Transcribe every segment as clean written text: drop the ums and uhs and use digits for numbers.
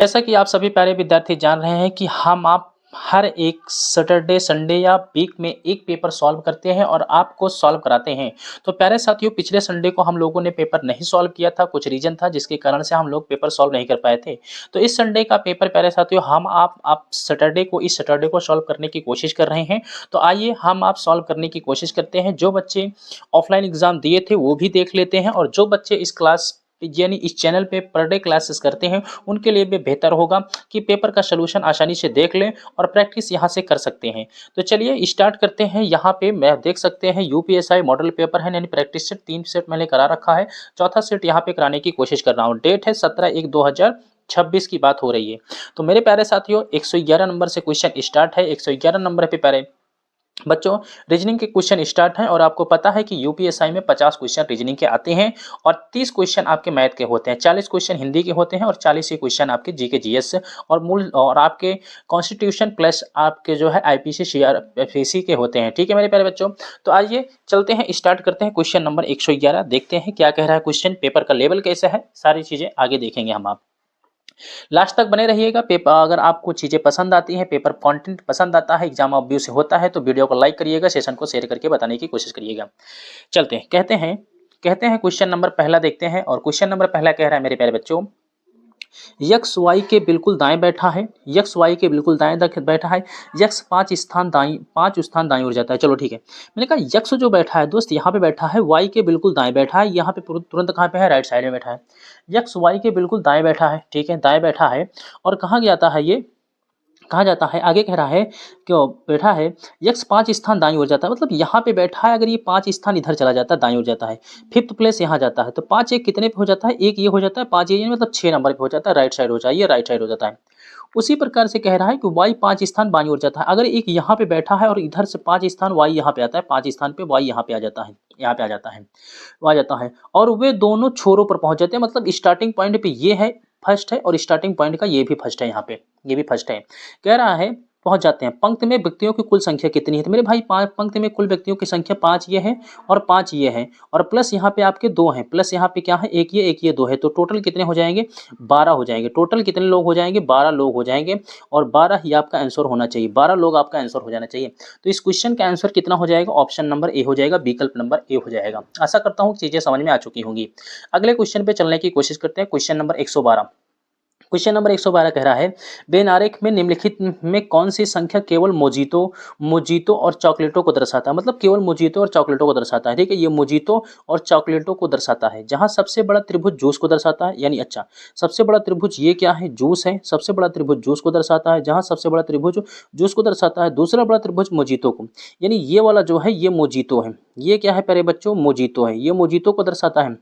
जैसा कि आप सभी प्यारे विद्यार्थी जान रहे हैं कि हम आप हर एक सैटरडे, संडे या वीक में एक पेपर सॉल्व करते हैं और आपको सॉल्व कराते हैं। तो प्यारे साथियों, पिछले संडे को हम लोगों ने पेपर नहीं सॉल्व किया था, कुछ रीज़न था जिसके कारण से हम लोग पेपर सॉल्व नहीं कर पाए थे। तो इस संडे का पेपर प्यारे साथियों हम आप सैटरडे को इस सैटरडे को सॉल्व करने की कोशिश कर रहे हैं। तो आइए हम आप सॉल्व करने की कोशिश करते हैं। जो बच्चे ऑफलाइन एग्ज़ाम दिए थे वो भी देख लेते हैं और जो बच्चे इस क्लास यानी इस चैनल पे पर डे क्लासेस करते हैं उनके लिए भी बेहतर होगा कि पेपर का सलूशन आसानी से देख लें और प्रैक्टिस यहाँ से कर सकते हैं। तो चलिए स्टार्ट करते हैं। यहाँ पे मैं देख सकते हैं यूपीएसआई मॉडल पेपर है, यानी प्रैक्टिस सेट 3 सेट मैंने करा रखा है, चौथा सेट यहाँ पे कराने की कोशिश कर रहा हूँ। डेट है 17/1/2026 की बात हो रही है। तो मेरे प्यारे साथियों 111 नंबर से क्वेश्चन स्टार्ट है। 111 नंबर पे प्यारे बच्चों रीजनिंग के क्वेश्चन स्टार्ट हैं और आपको पता है कि यूपीएसआई में 50 क्वेश्चन रीजनिंग के आते हैं और 30 क्वेश्चन आपके मैथ के होते हैं, 40 क्वेश्चन हिंदी के होते हैं और 40 ही क्वेश्चन आपके जीके जीएस और मूल और आपके कॉन्स्टिट्यूशन प्लस आपके जो है आईपीसी सीआरपीसी के होते हैं। ठीक है मेरे प्यारे बच्चों, तो आइए चलते हैं, स्टार्ट करते हैं। क्वेश्चन नंबर 111 देखते हैं क्या कह रहा है क्वेश्चन, पेपर का लेवल कैसा है, सारी चीजें आगे देखेंगे हम आप। लास्ट तक बने रहिएगा। पेपर अगर आपको चीज़ें पसंद आती हैं, पेपर कंटेंट पसंद आता है, एग्जाम ऑफ व्यू से होता है, तो वीडियो को लाइक करिएगा, सेशन को शेयर करके बताने की कोशिश करिएगा। चलते हैं, कहते हैं क्वेश्चन नंबर पहला देखते हैं और क्वेश्चन नंबर पहला कह रहा है मेरे प्यारे बच्चों, यक्स वाई के बिल्कुल दाएं बैठा है, यक्स वाई के बिल्कुल दाएं बैठा है, यक्स 5 स्थान दाईं ओर जाता है। चलो ठीक है, मैंने कहा यक्स जो बैठा है दोस्त यहाँ पे बैठा है, वाई के बिल्कुल दाएं बैठा है, यहाँ पे तुरंत कहाँ पे है, राइट साइड में बैठा है। यक्स वाई के बिल्कुल दाएं बैठा है, ठीक है, दाएं बैठा है और कहाँ जाता है ये, कहाँ जाता है, आगे कह रहा है क्यों बैठा है, यक्स 5 स्थान दाईं ओर जाता है, मतलब यहाँ पे बैठा है, अगर ये 5 स्थान इधर चला जाता है दाईं ओर जाता है, फिफ्थ प्लेस यहाँ जाता है, तो 5 एक कितने पे हो जाता है, एक ये हो जाता है, 5 ये मतलब 6 नंबर पे हो जाता है, राइट साइड हो जाए, राइट साइड हो जाता है। उसी प्रकार से कह रहा है कि वाई 5 स्थान बाईं ओर जाता है, अगर एक यहाँ पे बैठा है और इधर से 5 स्थान वाई यहाँ पे आता है, 5 स्थान पे वाई यहाँ पे आ जाता है, यहाँ पे आ जाता है, वो आ जाता है और वे दोनों छोरों पर पहुंच जाते हैं, मतलब स्टार्टिंग पॉइंट पे ये है फर्स्ट है और स्टार्टिंग पॉइंट का ये भी फर्स्ट है, यहाँ पे ये भी फर्स्ट है। कह रहा है पहुंच जाते हैं। पंक्ति में व्यक्तियों की कुल संख्या कितनी है, तो मेरे भाई पंक्ति में कुल व्यक्तियों की संख्या 5 ये है और 5 ये है और प्लस यहाँ पे आपके 2 हैं, प्लस यहाँ पे क्या है, एक ये 2 है, तो टोटल कितने हो जाएंगे, 12 हो जाएंगे। टोटल कितने लोग हो जाएंगे, 12 लोग हो जाएंगे और 12 ही आपका आंसर होना चाहिए, 12 लोग आपका आंसर हो जाना चाहिए। तो इस क्वेश्चन का आंसर कितना हो जाएगा, ऑप्शन नंबर ए हो जाएगा, विकल्प नंबर ए हो जाएगा। आशा करता हूँ चीजें समझ में आ चुकी होंगी। अगले क्वेश्चन पे चलने की कोशिश करते हैं। क्वेश्चन नंबर 112, क्वेश्चन नंबर 112 कह रहा है, बेनारेख में निम्नलिखित में कौन सी संख्या केवल मोजीतो और चॉकलेटों को दर्शाता है, मतलब केवल मोजीतो और चॉकलेटों को दर्शाता है। ठीक है, ये मोजीतो और चॉकलेटों को दर्शाता है। जहां सबसे बड़ा त्रिभुज जूस को दर्शाता है, यानी अच्छा सबसे बड़ा त्रिभुज ये क्या है, जूस है, सबसे बड़ा त्रिभुज जूस को दर्शाता है। जहां सबसे बड़ा त्रिभुज जूस को दर्शाता है, दूसरा बड़ा त्रिभुज मोजीतो को, यानी ये वाला जो है ये मोजीतो है, ये क्या है प्यारे बच्चों, मोजीतो है, ये मोजीतो को दर्शाता है।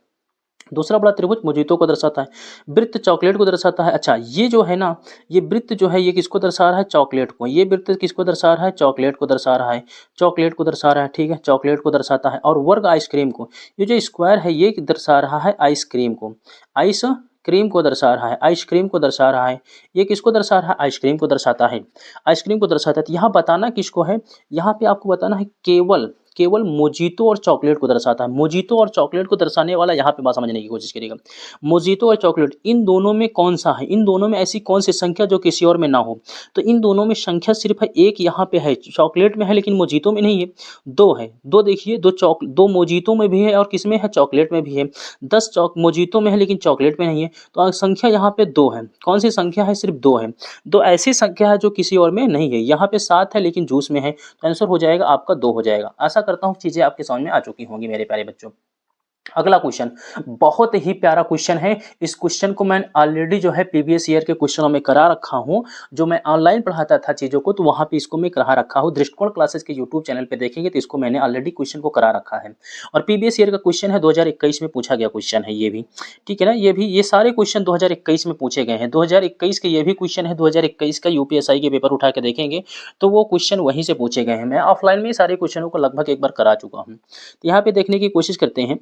दूसरा बड़ा त्रिभुज मोजीतो को दर्शाता है। वृत्त चॉकलेट को दर्शाता है। अच्छा ये जो है ना, ये वृत्त जो है ये किसको दर्शा रहा है, चॉकलेट को। ये वृत्त किसको दर्शा रहा है, चॉकलेट को दर्शा रहा है, चॉकलेट को दर्शा रहा है। ठीक है, चॉकलेट को दर्शाता है। और वर्ग आइसक्रीम को, ये जो स्क्वायर है ये दर्शा रहा है आइसक्रीम को, आइस क्रीम को दर्शा रहा है, आइसक्रीम को दर्शा रहा है। ये किसको दर्शा रहा है, आइसक्रीम को दर्शाता है, आइसक्रीम को दर्शाता है। तो यहाँ बताना किसको है, यहाँ पे आपको बताना है केवल केवल मोजीतो और चॉकलेट को दर्शाता है। मोजीतो और चॉकलेट को दर्शाने वाला यहाँ पे बात समझने की कोशिश करिएगा। मोजीतो और चॉकलेट इन दोनों में कौन सा है, इन दोनों में ऐसी कौन सी संख्या जो किसी और में ना हो, तो इन दोनों में संख्या सिर्फ है, एक यहाँ पे है चॉकलेट में है लेकिन मोजीतो में नहीं है, दो है, दो देखिए, दो मोजीतो में भी है और किस में है, चॉकलेट में भी है। 10 मोजीतो में है लेकिन चॉकलेट में नहीं है, तो संख्या यहाँ पे 2 है। कौन सी संख्या है, सिर्फ 2 है। दो ऐसी संख्या है जो किसी और में नहीं है, यहाँ पे 7 है लेकिन जूस में है, तो आंसर हो जाएगा आपका 2 हो जाएगा। आशा करता हूँ चीजें आपके समझ में आ चुकी होंगी मेरे प्यारे बच्चों। अगला क्वेश्चन बहुत ही प्यारा क्वेश्चन है। इस क्वेश्चन को मैं ऑलरेडी जो है प्रीवियस ईयर के क्वेश्चनों में करा रखा हूं, जो मैं ऑनलाइन पढ़ाता था चीज़ों को, तो वहां पे इसको मैं करा रखा हूं। दृष्टिकोण क्लासेस के यूट्यूब चैनल पे देखेंगे तो इसको मैंने ऑलरेडी क्वेश्चन को करा रखा है और प्रीवियस ईयर का क्वेश्चन है, 2021 में पूछा गया क्वेश्चन है ये भी। ठीक है ना, ये सारे क्वेश्चन 2021 में पूछे गए हैं। 2021 के ये भी क्वेश्चन है, 2021 का यूपीएसआई के पेपर उठा के देखेंगे तो वो क्वेश्चन वहीं से पूछे गए हैं। मैं ऑफलाइन में सारे क्वेश्चनों को लगभग एक बार करा चुका हूँ। तो यहाँ पे देखने की कोशिश करते हैं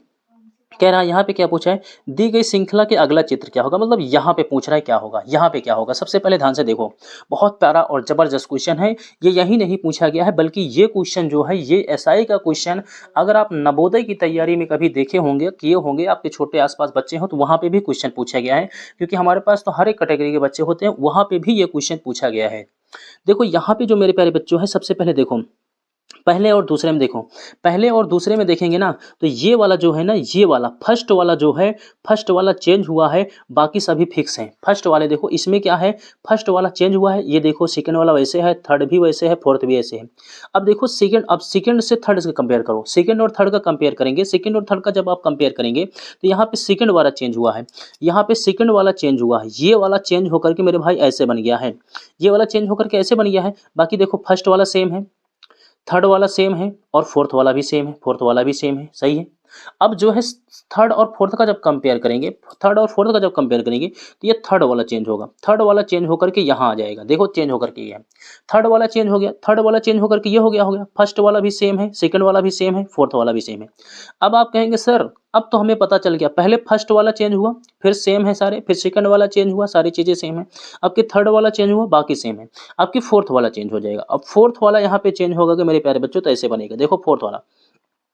कह रहा है यहाँ पे क्या पूछा है, दी गई श्रृंखला के अगला चित्र क्या होगा, मतलब यहाँ पे पूछ रहा है क्या होगा, यहाँ पे क्या होगा। सबसे पहले ध्यान से देखो, बहुत प्यारा और जबरदस्त क्वेश्चन है। ये यही नहीं पूछा गया है, बल्कि ये क्वेश्चन जो है ये एसआई का क्वेश्चन, अगर आप नवोदय की तैयारी में कभी देखे होंगे, किए होंगे, आपके छोटे आसपास बच्चे हो तो वहाँ पे भी क्वेश्चन पूछा गया है, क्योंकि हमारे पास तो हर एक कैटेगरी के बच्चे होते हैं, वहाँ पे भी ये क्वेश्चन पूछा गया है। देखो यहाँ पे जो मेरे प्यारे बच्चों है, सबसे पहले देखो पहले और दूसरे में देखो, पहले और दूसरे में देखेंगे ना, तो ये वाला जो है ना, ये वाला फर्स्ट वाला जो है, फर्स्ट वाला चेंज हुआ है, बाकी सभी फिक्स हैं। फर्स्ट वाले देखो इसमें क्या है, फर्स्ट वाला चेंज हुआ है, ये देखो सेकंड वाला वैसे है, थर्ड भी वैसे है, फोर्थ भी ऐसे है। अब देखो सेकंड, अब सेकंड से थर्ड से कंपेयर करो, सेकंड और थर्ड का कंपेयर करेंगे, सेकंड और थर्ड का जब आप कंपेयर करेंगे तो यहाँ पे सेकंड वाला चेंज हुआ है, यहाँ पे सेकंड वाला चेंज हुआ है, ये वाला चेंज होकर के मेरे भाई ऐसे बन गया है, ये वाला चेंज होकर के ऐसे बन गया है। बाकी देखो फर्स्ट वाला सेम है, थर्ड वाला सेम है, और फोर्थ वाला भी सेम है, फोर्थ वाला भी सेम है, सही है। अब जो है थर्ड और फोर्थ का जब कंपेयर करेंगे, थर्ड और फोर्थ का जब कंपेयर करेंगे तो ये थर्ड वाला चेंज होगा, थर्ड वाला चेंज होकर के यहाँ आ जाएगा, देखो चेंज होकर के ये है, थर्ड वाला चेंज हो गया, थर्ड वाला चेंज होकर के ये हो गया, फर्स्ट वाला भी सेम है, सेकंड वाला भी सेम है, फोर्थ वाला भी सेम है। अब आप कहेंगे सर अब तो हमें पता चल गया, पहले फर्स्ट वाला चेंज हुआ, फिर सेम है सारे, फिर सेकंड वाला चेंज हुआ, सारी चीजें सेम है, अब की थर्ड वाला चेंज हुआ, बाकी सेम है, अब की फोर्थ वाला चेंज हो जाएगा। अब फोर्थ वाला यहाँ पे चेंज होगा कि मेरे प्यारे बच्चों, तो ऐसे बनेगा, देखो फोर्थ वाला,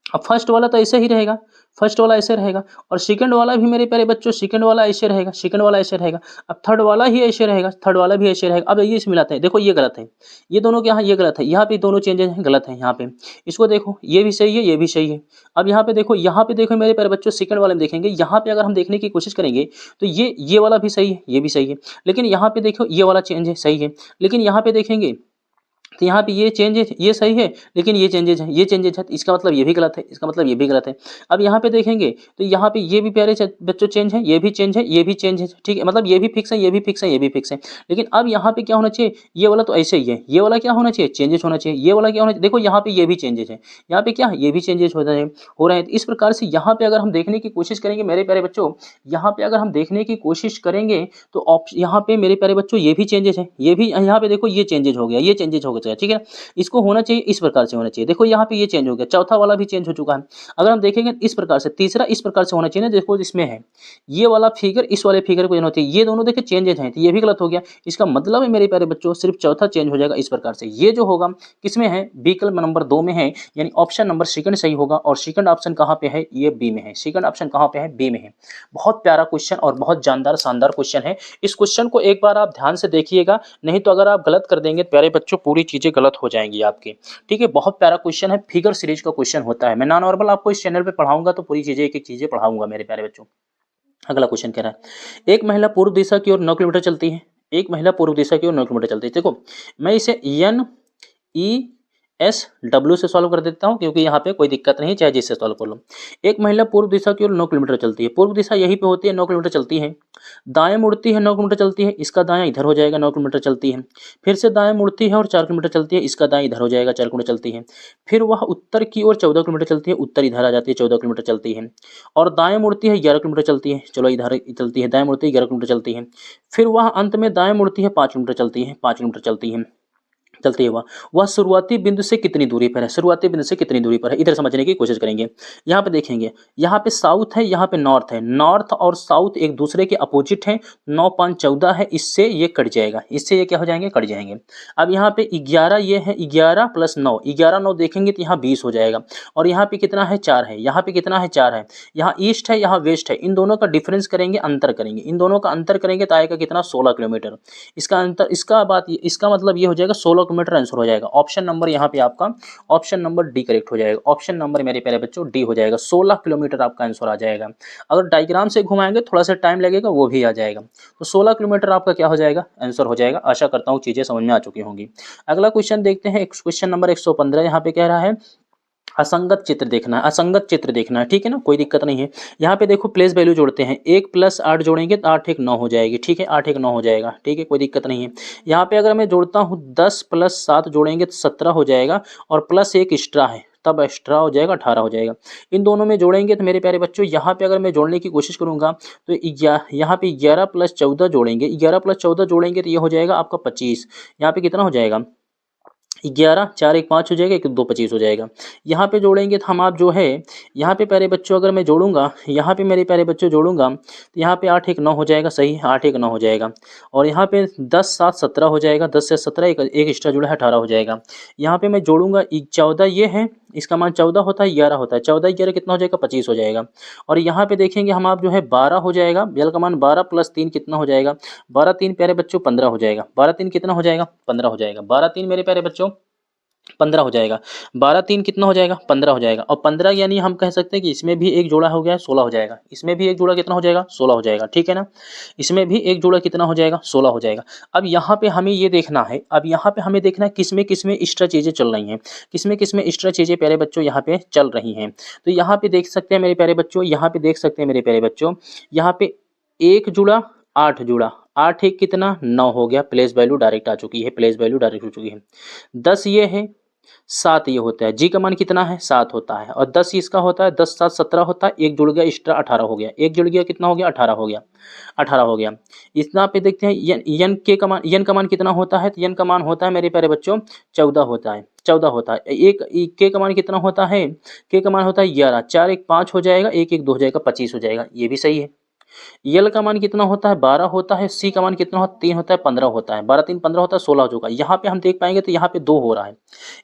अब फर्स्ट वाला तो ऐसे ही रहेगा, फर्स्ट वाला ऐसे रहेगा, और सेकंड वाला भी मेरे प्यारे बच्चों, सेकंड वाला ऐसे रहेगा, सेकंड वाला ऐसे रहेगा, अब थर्ड वाला ही ऐसे रहेगा, थर्ड वाला भी ऐसे रहेगा। अब ये इसमें मिलाते हैं, देखो ये गलत है, ये दोनों क्या है, ये गलत है, यहाँ पे दोनों चेंजेस हैं, गलत है यहाँ पे, इसको देखो ये भी सही है, ये भी सही है। अब यहाँ पे देखो, यहाँ पे देखो मेरे प्यारे बच्चों, सेकंड वाले में देखेंगे, यहाँ पे अगर हम देखने की कोशिश करेंगे तो ये वाला भी सही है, ये भी सही है, लेकिन यहाँ पे देखो ये वाला चेंज है, सही है, लेकिन यहाँ पे देखेंगे तो यहाँ पे ये चेंजेज, ये सही है, लेकिन ये चेंजेज है, ये चेंजेज है, तो इसका मतलब ये भी गलत है, इसका मतलब ये भी गलत है। अब यहाँ पे देखेंगे तो यहाँ पे ये भी प्यारे बच्चों चेंज है, ये भी चेंज है, ये भी चेंज है, ठीक है, मतलब ये भी फिक्स है, ये भी फिक्स है, ये भी फिक्स है। लेकिन अब यहाँ पे क्या होना चाहिए, ये वाला तो ऐसे ही है, ये वाला क्या होना चाहिए, चेंजेस होना चाहिए, ये वाला क्या होना चाहिए, देखो यहाँ पे ये भी चेंजेस है, यहाँ पे क्या है, ये भी चेंजेस हो रहे हैं। तो इस प्रकार से यहाँ पे अगर हम देखने की कोशिश करेंगे मेरे प्यारे बच्चों, यहाँ पे अगर हम देखने की कोशिश करेंगे तो यहाँ पे मेरे प्यारे बच्चों ये भी चेंजेस है, ये भी, यहाँ पे देखो ये चेंजेस हो गया, ये चेंजेस हो गया, ठीक है। इसको होना चाहिए इस प्रकार से होना चाहिए, देखो यहाँ पे ये चेंज हो गया, चौथा वाला भी चेंज हो चुका है। अगर हम देखेंगे इस प्रकार से, तीसरा इस प्रकार से होना चाहिए ना, देखो इसमें है ये वाला फिगर, इस वाले फिगर को होना चाहिए, ये दोनों देखिए चेंजेज हैं, तो ये भी गलत हो गया। इसका मतलब है मेरे प्यारे बच्चों, सिर्फ चौथा चेंज हो जाएगा इस प्रकार से। ये जो होगा किसमें है, विकल्प नंबर 2 में है, यानी ऑप्शन नंबर सेकंड सही होगा। और सेकंड ऑप्शन कहाँ पे है, ये बी में है, सेकंड ऑप्शन कहाँ पे है, बी में है। बहुत प्यारा क्वेश्चन और बहुत जानदार शानदार क्वेश्चन है। इस क्वेश्चन को एक बार आप ध्यान से देखिएगा, नहीं तो अगर आप गलत कर देंगे प्यारे बच्चों, पूरी चीजें गलत हो जाएंगी आपकी, ठीक है। बहुत प्यारा क्वेश्चन है, फिगर सीरीज का क्वेश्चन होता है। मैं नॉन नॉर्मल आपको इस चैनल पे पढ़ाऊंगा तो पूरी चीजें, एक एक चीजें पढ़ाऊंगा मेरे प्यारे बच्चों। अगला क्वेश्चन कह रहा है, एक महिला पूर्व दिशा की ओर 9 किलोमीटर चलती है, एक महिला पूर्व दिशा की ओर 9 किलोमीटर चलती है। देखो मैं इसे एन ई एस डब्ल्यू से सॉल्व कर देता हूं, क्योंकि यहाँ पे कोई दिक्कत नहीं, चाहे जिससे सॉल्व कर लो। एक महिला पूर्व दिशा की ओर 9 किलोमीटर चलती है, पूर्व दिशा यहीं पे होती है, 9 किलोमीटर चलती है, दाएं मुड़ती है 9 किलोमीटर चलती है, इसका दाएं इधर हो जाएगा, 9 किलोमीटर चलती है, फिर से दाएं मुड़ती है और 4 किलोमीटर चलती है, इसका दाएं इधर हो जाएगा, 4 किलोमीटर चलती है, फिर वह उत्तर की ओर 14 किलोमीटर चलती है, उत्तर इधर आ जाती है, 14 किलोमीटर चलती है, और दाएं मुड़ती है 11 किलोमीटर चलती है, चलो इधर चलती है, दाएं मुड़ती है 11 किलोमीटर चलती है, फिर वह अंत में दाएं मुड़ती है 5 किलोमीटर चलती है, 5 किलोमीटर चलती है, चलती हुआ वह शुरुआती बिंदु से कितनी दूरी पर है, शुरुआती बिंदु से कितनी दूरी पर है, इधर समझने की कोशिश करेंगे। यहाँ पे देखेंगे, यहाँ पे साउथ है, यहाँ पे नॉर्थ है, नॉर्थ और साउथ एक दूसरे के अपोजिट हैं, 9 5 14 है, इससे ये कट जाएगा, इससे ये क्या हो जाएंगे, कट जाएंगे। अब यहाँ पे 11 ये है, 11 प्लस 9, 11 9 देखेंगे तो यहाँ 20 हो जाएगा, और यहाँ पे कितना है, 4 है, यहाँ पे कितना है, 4 है, यहाँ ईस्ट है, यहाँ वेस्ट है, इन दोनों का डिफरेंस करेंगे, अंतर करेंगे, इन दोनों का अंतर करेंगे तो आएगा कितना, 16 किलोमीटर। इसका अंतर, इसका मतलब ये हो जाएगा 16 किलोमीटर आंसर हो जाएगा। ऑप्शन नंबर यहाँ पे आपका ऑप्शन नंबर डी करेक्ट हो जाएगा, ऑप्शन नंबर मेरे प्यारे बच्चों डी हो जाएगा, 16 किलोमीटर आपका आंसर आ जाएगा। अगर डायग्राम से घुमाएंगे थोड़ा सा टाइम लगेगा, वो भी आ जाएगा, तो 16 किलोमीटर आपका क्या हो जाएगा, आंसर हो जाएगा। आशा करता हूँ चीजें समझ में आ चुकी होंगी। अगला क्वेश्चन देखते हैं, क्वेश्चन नंबर 115 यहाँ पे कह रहा है असंगत चित्र देखना है, असंगत चित्र देखना है, ठीक है ना, कोई दिक्कत नहीं है। यहाँ पे देखो प्लेस वैल्यू जोड़ते हैं, 1 + 8 जोड़ेंगे तो 8 1 9 हो जाएगी, ठीक है, 8 1 9 हो जाएगा, ठीक है, कोई दिक्कत नहीं है। यहाँ पे अगर मैं जोड़ता हूँ 10 + 7 जोड़ेंगे तो 17 हो जाएगा, और प्लस 1 एक्स्ट्रा है तब एक्स्ट्रा हो जाएगा, 18 हो जाएगा। इन दोनों में जोड़ेंगे तो मेरे प्यारे बच्चों, यहाँ पे अगर मैं जोड़ने की कोशिश करूंगा तो यहाँ पे 11 + 14 जोड़ेंगे, 11 + 14 जोड़ेंगे तो ये हो जाएगा आपका 25, यहाँ पे कितना हो जाएगा, 11 4 1 5 हो जाएगा, 1 2 25 हो जाएगा। यहाँ पे जोड़ेंगे तो हम आप जो है, यहाँ पे प्यारे बच्चों अगर मैं जोड़ूंगा, यहाँ पे मेरे प्यारे बच्चों जोड़ूंगा तो यहाँ पे 8 1 9 हो जाएगा, सही 8 1 9 हो जाएगा। और यहाँ पे 10 7 17 हो जाएगा, 10 से 17 एक एक्स्ट्रा जुड़ा है 18 हो जाएगा। यहाँ पे मैं जोड़ूंगा 14 ये है, इसका मान 14 होता है, 11 होता है, 14 11 कितना हो जाएगा 25 हो जाएगा। और यहाँ पे देखेंगे हम आप जो है 12 हो जाएगा, यल का मान 12 प्लस 3 कितना हो जाएगा, 12 3 प्यारे बच्चों 15 हो जाएगा, 12 3 कितना हो जाएगा 15 हो जाएगा, 12 3 मेरे प्यारे बच्चों 15 हो जाएगा, 12 3 कितना हो जाएगा 15 हो जाएगा। और 15 यानी हम कह सकते हैं कि इसमें भी एक जोड़ा हो गया 16 हो जाएगा, इसमें भी एक जोड़ा कितना हो जाएगा 16 हो जाएगा, ठीक है ना। इसमें भी एक जोड़ा कितना हो जाएगा 16 हो जाएगा। अब यहाँ पे हमें ये देखना है, अब यहाँ पे हमें देखना है किसमें किसमें एक्स्ट्रा चीज़ें चल रही हैं, किसमें किसमें एक्स्ट्रा चीज़ें प्यारे बच्चों यहाँ पे चल रही हैं। तो यहाँ पे देख सकते हैं मेरे प्यारे बच्चों, यहाँ पे देख सकते हैं मेरे प्यारे बच्चों, यहाँ पे 1 जुड़ा 8 जुड़ा, 8 1 कितना 9 हो गया, प्लेस वैल्यू डायरेक्ट आ चुकी है, प्लेस वैल्यू डायरेक्ट हो चुकी है। 10 ये है, 7 ये होता है, जी का मान कितना है 7 होता है। और 10 इसका होता है, 10 7 17 होता है, एक जुड़ गया एक्स्ट्रा 18 हो गया, एक जुड़ गया कितना हो गया 18 हो गया, 18 हो गया। इतना पे देखते हैं यन के का मान, यन का मान कितना होता है, तो यन का मान होता है मेरे प्यारे बच्चों 14 होता है, 14 होता है। एक के का मान कितना होता है, के का मान होता है 11, 4 1 5 हो जाएगा, 1 1 2 हो जाएगा, 25 हो जाएगा, ये भी सही है। यल का मान कितना होता है 12 होता है, सी का मान कितना होता है 3 होता है, 15 होता है, 12 3 15 होता है, 16 हो चुका है। यहाँ पे हम देख पाएंगे तो यहाँ पे 2 हो रहा है।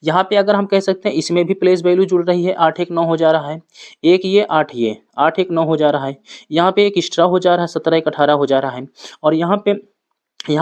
यहाँ पे अगर हम कह सकते हैं इसमें भी प्लेस वैल्यू जुड़ रही है, 8 1 9 हो जा रहा है, एक ये 8 ये 8 1 9 हो जा रहा है। यहाँ पे एक एक्स्ट्रा हो जा रहा है, 17 1 18 हो जा रहा है। और यहाँ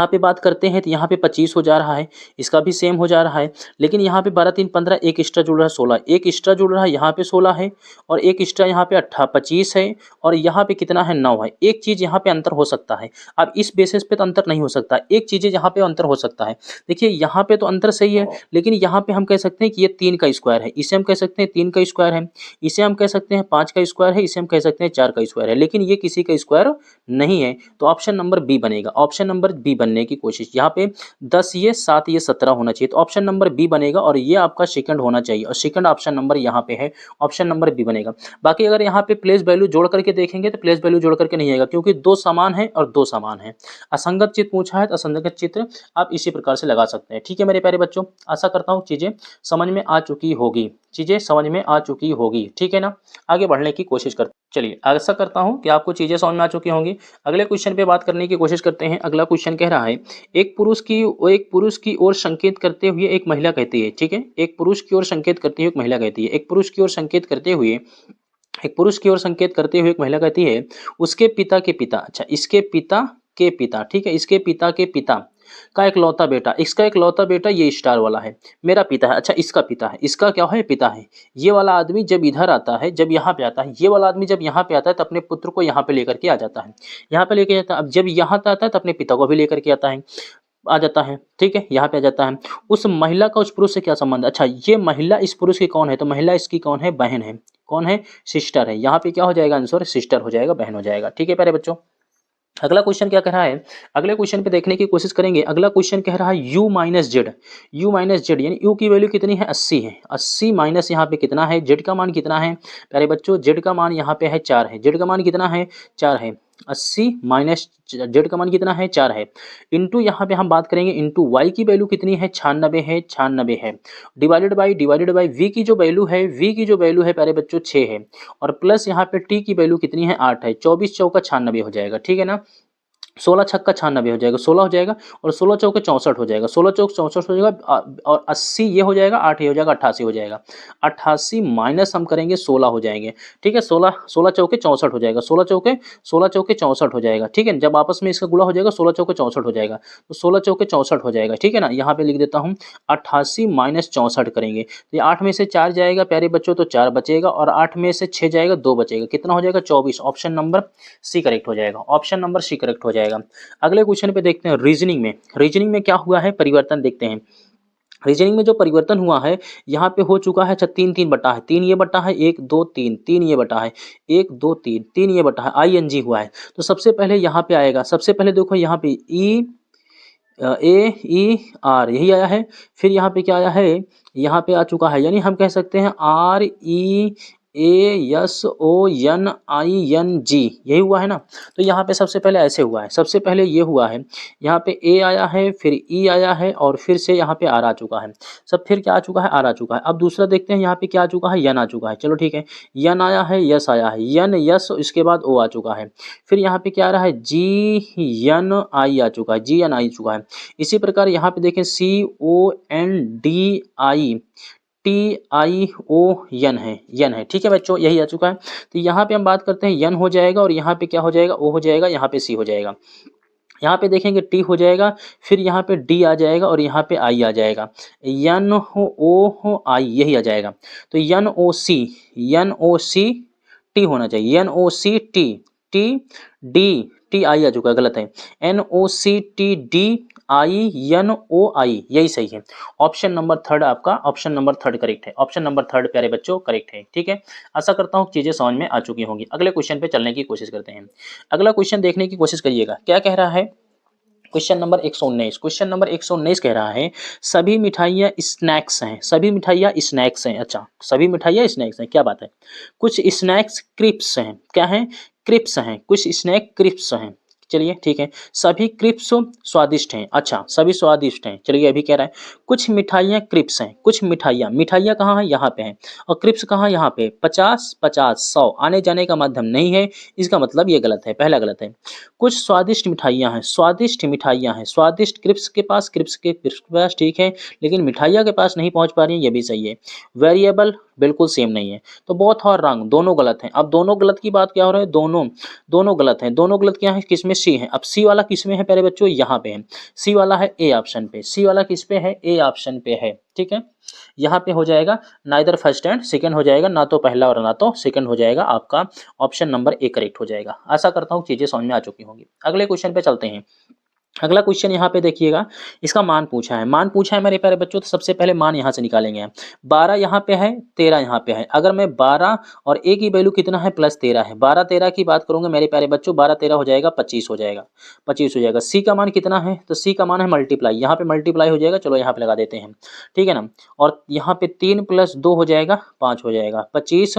पे बात करते हैं तो यहाँ पे 25 हो जा रहा है, इसका भी सेम हो जा रहा है। लेकिन यहाँ पे 12 3 15, एक एक्स्ट्रा जुड़ रहा है 16, एक एक्स्ट्रा जुड़ रहा है यहाँ पे 16 है, और एक एक्स्ट्रा यहाँ पे 25 है, और यहाँ पे कितना है 9 है। एक चीज़ यहाँ पे अंतर हो सकता है, अब इस बेसिस पे तो अंतर नहीं हो सकता, एक चीज़ यहाँ पे अंतर हो सकता है। देखिए यहाँ पे तो अंतर सही है, लेकिन यहाँ पे हम कह सकते हैं कि ये 3 का स्क्वायर है, इसे हम कह सकते हैं 3 का स्क्वायर है, इसे हम कह सकते हैं 5 का स्क्वायर है, इसे हम कह सकते हैं 4 का स्क्वायर है, लेकिन ये किसी का स्क्वायर नहीं है। तो ऑप्शन नंबर बी बनेगा, ऑप्शन नंबर बी बनने की कोशिश। यहाँ पे 10 ये 7 ये 17 होना चाहिए, तो ऑप्शन नंबर बी बनेगा, और ये आपका सेकंड होना चाहिए, और सेकंड ऑप्शन नंबर यहाँ पे है, ऑप्शन नंबर बी बनेगा। बाकी अगर यहाँ पे प्लेस वैल्यू जोड़ करके देखेंगे तो प्लेस वैल्यू जोड़ करके नहीं आएगा, क्योंकि 2 समान है और 2 समान है। असंगत चित्र पूछा है तो असंगत चित्र आप इसी प्रकार से लगा सकते हैं, ठीक है मेरे प्यारे बच्चों। आशा करता हूँ चीज़ें समझ में आ चुकी होगी, चीज़ें समझ में आ चुकी होगी, ठीक है ना। आगे बढ़ने की कोशिश करते, चलिए आशा करता हूँ कि आपको चीज़ें समझ में आ चुकी होंगी। अगले क्वेश्चन पे बात करने की कोशिश करते हैं। अगला क्वेश्चन कह रहा है, एक पुरुष की ओर संकेत करते हुए एक महिला कहती है, ठीक है, एक पुरुष की ओर संकेत करते हुए एक महिला कहती है, एक पुरुष की ओर संकेत करते हुए एक महिला कहती है, उसके पिता के पिता, अच्छा इसके पिता के पिता, ठीक है, इसके पिता के पिता का इकलौता बेटा, इसका इकलौता बेटा ये स्टार वाला है, मेरा पिता है, अच्छा इसका पिता है, इसका क्या है पिता है। ये वाला आदमी जब इधर आता है, जब यहाँ पे आता है, ये वाला आदमी जब यहाँ पे आता है तो अपने पुत्र को यहाँ पे लेकर के आ जाता है, यहाँ पे लेके जाता है। अब जब यहाँ आता है तो अपने पिता को भी लेकर के आता है, आ जाता है, ठीक है, यहाँ पे आ जाता है। उस महिला का उस पुरुष से क्या संबंध है, अच्छा ये महिला इस पुरुष की कौन है, तो महिला इसकी कौन है, बहन है, कौन है, सिस्टर है। यहाँ पे क्या हो जाएगा आंसर, सिस्टर हो जाएगा, बहन हो जाएगा, ठीक है प्यारे बच्चों। अगला क्वेश्चन क्या कह रहा है, अगले क्वेश्चन पे देखने की कोशिश करेंगे। अगला क्वेश्चन कह रहा है u माइनस जेड, यानी u की वैल्यू कितनी है 80 है, 80 माइनस यहाँ पे कितना है, z का मान कितना है प्यारे बच्चों, z का मान यहाँ पे है 4 है, z का मान कितना है 4 है, 80 माइनस जेड का मान कितना है 4 है, इंटू यहाँ पे हम बात करेंगे इंटू वाई की वैल्यू कितनी है 96 है, 96 है, डिवाइडेड बाई वी की जो वैल्यू है प्यारे बच्चों 6 है, और प्लस यहाँ पे टी की वैल्यू कितनी है 8 है, 24 चौका 96 हो जाएगा, ठीक है ना। 16 छक्का 96 हो जाएगा, 16 हो जाएगा, और 16 चौके 64 हो जाएगा, 16 चौक 64 हो जाएगा, और 80 ये हो जाएगा, 8 ये हो जाएगा, 88 हो जाएगा। 88 माइनस हम करेंगे 16 हो जाएंगे, ठीक है, 16 चौके 64 हो जाएगा, 16 चौके 64 हो जाएगा, ठीक है। जब आपस में इसका गुणा हो जाएगा 16 चौके 64 हो जाएगा, तो 16 चौके 64 हो जाएगा, ठीक है ना। यहाँ पे लिख देता हूँ 88 माइनस 64 करेंगे, तो 8 में से 4 जाएगा प्यारे बच्चों तो 4 बचेगा, और 8 में से 6 जाएगा 2 बचेगा, कितना हो जाएगा 24, ऑप्शन नंबर सी करेक्ट हो जाएगा, ऑप्शन नंबर सी करेक्ट हो जाएगा। अगले क्वेश्चन पे देखते हैं, रीजनिंग में क्या हुआ है परिवर्तन देखते हैं। रीजनिंग में जो परिवर्तन हुआ है यहाँ पे हो चुका है, अच्छा 3 3 बटा है, 3 ये बटा है, 1 2 3 3 ये बटा है, 1 2 3 3 ये बटा है, ING हुआ है। तो सबसे पहले यहाँ पे आएगा, सबसे पहले देखो यहाँ पे AER यही आया है, फिर यहाँ पे क्या आया है, यहाँ पे आ चुका है, यानी हम कह सकते हैं REASONING यही हुआ है ना। तो यहाँ पे सबसे पहले ऐसे हुआ है, सबसे पहले ये हुआ है, यहाँ पे A आया है, फिर E आया है, और फिर से यहाँ पे R आ चुका है। सब फिर क्या आ चुका है, आर आ चुका है। अब दूसरा देखते हैं यहाँ पे क्या आ चुका है, यन आ चुका है। चलो ठीक है, यन आया है, यस आया है, यन यस, इसके बाद ओ आ चुका है। फिर यहाँ पे क्या आ रहा है, जी यन आई आ चुका है, जी एन आई चुका है। इसी प्रकार यहाँ पे देखें C O N D I T I O N है, यन है। ठीक है बच्चों, यही आ चुका है। तो यहाँ पे हम बात करते हैं यन हो जाएगा और यहाँ पे क्या हो जाएगा, ओ हो जाएगा, यहाँ पे सी हो जाएगा। यहाँ पे देखेंगे टी हो जाएगा, फिर यहाँ पे डी आ जाएगा और यहाँ पे आई आ जाएगा। यन हो ओ हो आई, यही आ जाएगा। तो यन ओ सी, यन ओ सी टी होना चाहिए, N O C T, T D, T I आ चुका है, गलत है। N O C T D I N O I, यही सही है। ऑप्शन नंबर थर्ड आपका, ऑप्शन नंबर थर्ड करेक्ट है। ऑप्शन नंबर थर्ड प्यारे बच्चों करेक्ट है। ठीक है, आशा करता हूँ चीजें समझ में आ चुकी होंगी। अगले क्वेश्चन पे चलने की कोशिश करते हैं। अगला क्वेश्चन देखने की कोशिश करिएगा, क्या कह रहा है। क्वेश्चन नंबर 119, क्वेश्चन नंबर 119 कह रहा है सभी मिठाइयाँ स्नैक्स हैं, सभी मिठाइयाँ स्नैक्स हैं। अच्छा, सभी मिठाइयाँ स्नैक्स हैं, क्या बात है। कुछ स्नैक्स क्रिप्स हैं, क्या हैं, क्रिप्स हैं, कुछ स्नैक क्रिप्स हैं। चलिए ठीक है, सभी क्रिप्स स्वादिष्ट हैं। अच्छा, सभी स्वादिष्ट हैं, चलिए अभी कह रहा है कुछ मिठाइयाँ क्रिप्स हैं, कुछ मिठाइयाँ, मिठाइयाँ कहाँ है, यहाँ पे हैं, और क्रिप्स कहाँ, यहाँ पे। 50 50 100 आने जाने का माध्यम नहीं है, इसका मतलब ये गलत है, पहला गलत है। कुछ स्वादिष्ट मिठाइयाँ हैं, स्वादिष्ट मिठाइयाँ हैं, स्वादिष्ट क्रिप्स के पास, क्रिप्स के पास, ठीक है, लेकिन मिठाइयाँ के पास नहीं पहुँच पा रही है, ये भी सही है। वेरिएबल बिल्कुल सेम नहीं है, तो बोथ और रंग दोनों गलत हैं। अब दोनों गलत की बात क्या हो रहा है, दोनों दोनों गलत हैं। दोनों गलत क्या है, किसमें, सी है। अब सी वाला किसमें है प्यारे बच्चों, यहाँ पे है। सी वाला है ए ऑप्शन पे, सी वाला किस पे है, ए ऑप्शन पे है। ठीक है, यहाँ पे हो जाएगा नाइदर फर्स्ट एंड सेकंड हो जाएगा, ना तो पहला और ना तो सेकंड हो जाएगा, आपका ऑप्शन नंबर ए करेक्ट हो जाएगा। आशा करता हूँ चीजें समझ में आ चुकी होंगी। अगले क्वेश्चन पे चलते हैं। अगला क्वेश्चन यहाँ पे देखिएगा, इसका मान पूछा है, मान पूछा है मेरे प्यारे बच्चों, तो सबसे पहले मान यहाँ से निकालेंगे। 12 यहाँ पे है, 13 यहाँ पे है। अगर मैं 12 और ए की वैल्यू कितना है, प्लस 13 है, 12 13 की बात करूंगा मेरे प्यारे बच्चों, 12 13 हो जाएगा 25 हो जाएगा, 25 हो जाएगा। सी का मान कितना है, तो सी का मान है मल्टीप्लाई, यहाँ पे मल्टीप्लाई हो जाएगा, चलो यहाँ पे लगा देते हैं। ठीक है ना, और यहाँ पे 3 + 2 हो जाएगा, 5 हो जाएगा, 25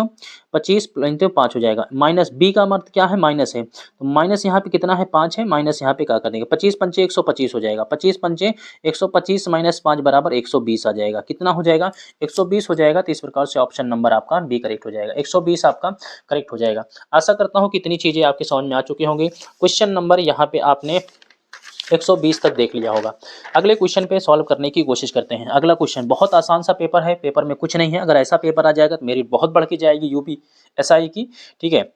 25 × 5 हो जाएगा। माइनस बी का मतलब क्या है, माइनस है, तो माइनस यहाँ पे कितना है, 5 है, माइनस यहाँ पे क्या कर देंगे, 25 पंचे 125 हो जाएगा, 25 पंचे 125 माइनस 5 बराबर 120 आ जाएगा। कितना हो जाएगा, 120 हो जाएगा। तो इस प्रकार से ऑप्शन नंबर आपका बी करेक्ट हो जाएगा, 120 आपका करेक्ट हो जाएगा। आशा करता हूँ कितनी चीजें आपके समझ में आ चुकी होंगी। क्वेश्चन नंबर यहाँ पे आपने 120 तक देख लिया होगा। अगले क्वेश्चन पे सॉल्व करने की कोशिश करते हैं। अगला क्वेश्चन बहुत आसान सा पेपर है, पेपर में कुछ नहीं है। अगर ऐसा पेपर आ जाएगा तो मेरी बहुत बढ़ के जाएगी यूपी एसआई की। ठीक है,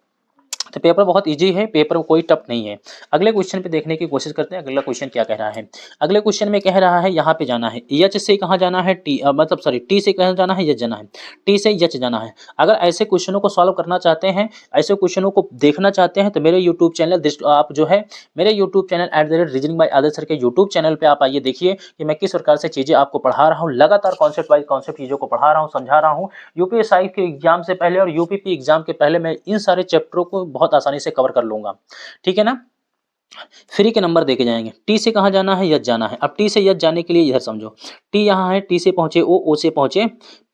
तो पेपर बहुत इजी है, पेपर कोई टफ नहीं है। अगले क्वेश्चन पे देखने की कोशिश करते हैं, अगला क्वेश्चन क्या कह रहा है। अगले क्वेश्चन में कह रहा है यहाँ पे जाना है, यच से कहाँ जाना है, टी मतलब सॉरी टी से कहाँ जाना है, यच जाना है, टी से यच जाना है। अगर ऐसे क्वेश्चनों को सॉल्व करना चाहते हैं, ऐसे क्वेश्चनों को देखना चाहते हैं, तो मेरे यूट्यूब चैनल आप जो है मेरे यूट्यूब चैनल @रीजनिंग बाय आदर्श सर के यूट्यूब चैनल पर आप आइए, देखिए कि मैं किस प्रकार से चीज़ें आपको पढ़ा रहा हूँ। लगातार कॉन्सेप्ट वाइज कॉन्सेप्ट चीज़ों को पढ़ा रहा हूँ, समझा रहा हूँ। यूपीएसआई के एग्जाम से पहले और यूपीपी एग्जाम के पहले मैं इन सारे चैप्टरों को बहुत आसानी से कवर कर लूंगा। ठीक है ना, फ्री के नंबर देके जाएंगे। टी से कहाँ जाना है, यच जाना है। अब टी से यच जाने के लिए इधर समझो, टी यहाँ है, टी से पहुंचे ओ से पहुंचे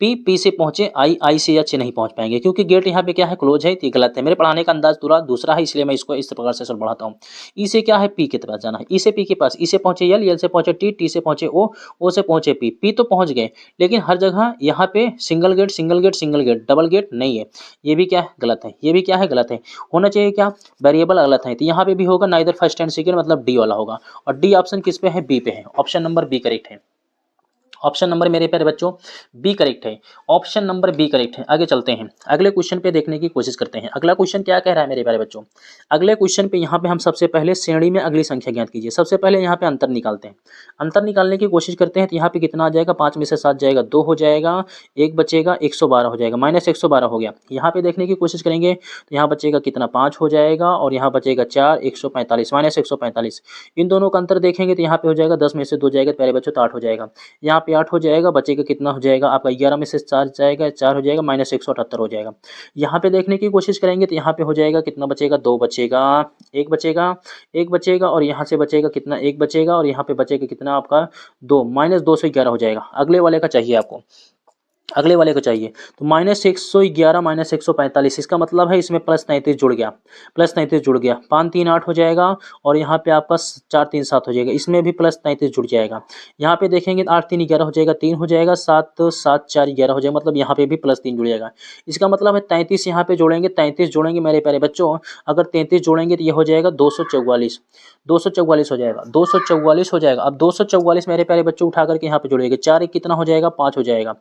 पी, पी से पहुंचे आई से यच नहीं पहुंच पाएंगे, क्योंकि गेट यहाँ पे क्या है, क्लोज है। तो गलत है, मेरे पढ़ाने का अंदाज पूरा दूसरा है, इसलिए मैं इसको इस प्रकार से सर बढ़ाता हूँ। ई से क्या है, पी के पास जाना है, ई से पी के पास, ई से पहुंचे यल, यल से पहुंचे टी, टी से पहुंचे ओ से पहुंचे पी, पी तो पहुंच गए, लेकिन हर जगह यहाँ पे single gate single gate single gate, double gate नहीं है। ये भी क्या है, गलत है, ये भी क्या है, गलत है। होना चाहिए क्या, वेरिएबल गलत है, तो यहाँ पे भी होगा नाइदर फर्स्ट एंड सेकंड, मतलब डी वाला होगा। और डी ऑप्शन किस पे है, बी पे है। ऑप्शन नंबर बी करेक्ट है। ऑप्शन नंबर मेरे प्यारे बच्चों बी करेक्ट है, ऑप्शन नंबर बी करेक्ट है। आगे चलते हैं, अगले क्वेश्चन पे देखने की कोशिश करते हैं। अगला क्वेश्चन क्या कह रहा है मेरे प्यारे बच्चों। अगले क्वेश्चन पे यहाँ पे हम सबसे पहले श्रेणी में अगली संख्या ज्ञात कीजिए। सबसे पहले यहाँ पे अंतर निकालते हैं, अंतर निकालने की कोशिश करते हैं। तो यहाँ पे कितना आ जाएगा, 5 में से 7 जाएगा, 2 हो जाएगा, 1 बचेगा, 112 हो जाएगा, माइनस 112 हो गया। यहाँ पे देखने की कोशिश करेंगे तो यहाँ बचेगा कितना, 5 हो जाएगा, और यहाँ बचेगा 4, 145 माइनस 145। इन दोनों का अंतर देखेंगे तो यहाँ पे हो जाएगा 10 में से 2 जाएगा, प्यारे बच्चों तो 8 हो जाएगा। यहाँ पे 8 हो जाएगा, बचेगा कितना हो जाएगा आपका, 11 में से 4 जाएगा, 4 हो जाएगा, माइनस 178 हो जाएगा। यहाँ पे देखने की कोशिश करेंगे तो यहाँ पे हो जाएगा कितना बचेगा, 2 बचेगा, 1 बचेगा, 1 बचेगा, और यहाँ से बचेगा कितना, 1 बचेगा, और यहाँ पे बचेगा कितना आपका 2, माइनस 2 से 11 हो जाएगा। अगले वाले का चाहिए आपको, अगले वाले को चाहिए। तो -111 -145, इसका मतलब है इसमें +33 जुड़ गया, +33 जुड़ गया, 5 3 8 हो जाएगा और यहाँ पे आपका 4 3 7 हो जाएगा, इसमें भी +33 जुड़ जाएगा। यहाँ पे देखेंगे तो 8 3 11 हो जाएगा, 3 हो जाएगा, 7 7 4 11 हो जाएगा, मतलब यहाँ पे भी +3 जुड़ जाएगा। इसका मतलब है 33 यहाँ पे जोड़ेंगे, 33 जोड़ेंगे मेरे प्यारे बच्चों, अगर 33 जोड़ेंगे तो ये हो जाएगा 244, 244 हो जाएगा, 244 हो जाएगा। अब 244 मेरे प्यारे बच्चों उठा करके यहाँ पे जोड़ेंगे, 4 1 कितना हो जाएगा, 5 हो जाएगा।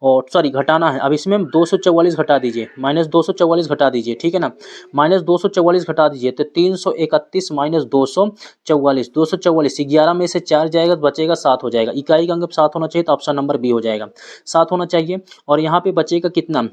और सॉरी घटाना है, अब इसमें 244 घटा दीजिए, -244 घटा दीजिए, ठीक है ना, -244 घटा दीजिए तो 331 -244, 244 11 में से 4 जाएगा तो बचेगा 7 हो जाएगा। इकाई का अंक 7 होना चाहिए, तो ऑप्शन नंबर बी हो जाएगा, 7 होना चाहिए। और यहाँ पे बचेगा कितना,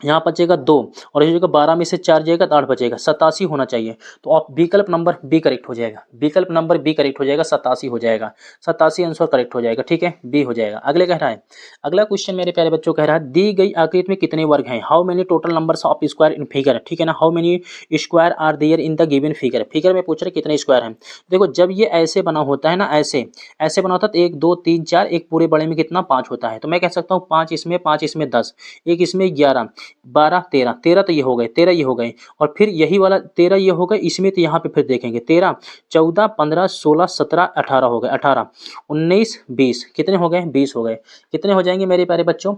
यहाँ बचेगा 2 और इस जगह 12 में से 4 जाएगा तो 8 बचेगा, 87 होना चाहिए। तो आप विकल्प नंबर बी करेक्ट हो जाएगा, विकल्प नंबर बी करेक्ट हो जाएगा, 87 हो जाएगा, 87 आंसर करेक्ट हो जाएगा, ठीक है, बी हो जाएगा। अगले कह रहा है, अगला क्वेश्चन मेरे प्यारे बच्चों कह रहा है, दी गई आकृति में कितने वर्ग हैं, how many total numbers of square in figure, ठीक है ना, how many square are there in the given figure, figure में पूछ रहे कितने स्क्वायर हैं। देखो जब ये ऐसे बना होता है ना, ऐसे ऐसे बना होता है तो 1 2 3 4, एक पूरे बड़े में कितना 5 होता है, तो मैं कह सकता हूँ 5 इसमें 5 इसमें 10, एक इसमें 11 12 13, 13 तो ये हो गए, 13 ये हो गए, और फिर यही वाला 13 ये हो गए, इसमें तो यहाँ पे फिर देखेंगे 13 14 15 16 17 18 हो गए, 18 19 20 कितने हो गए, 20 हो गए। कितने हो जाएंगे मेरे प्यारे बच्चों,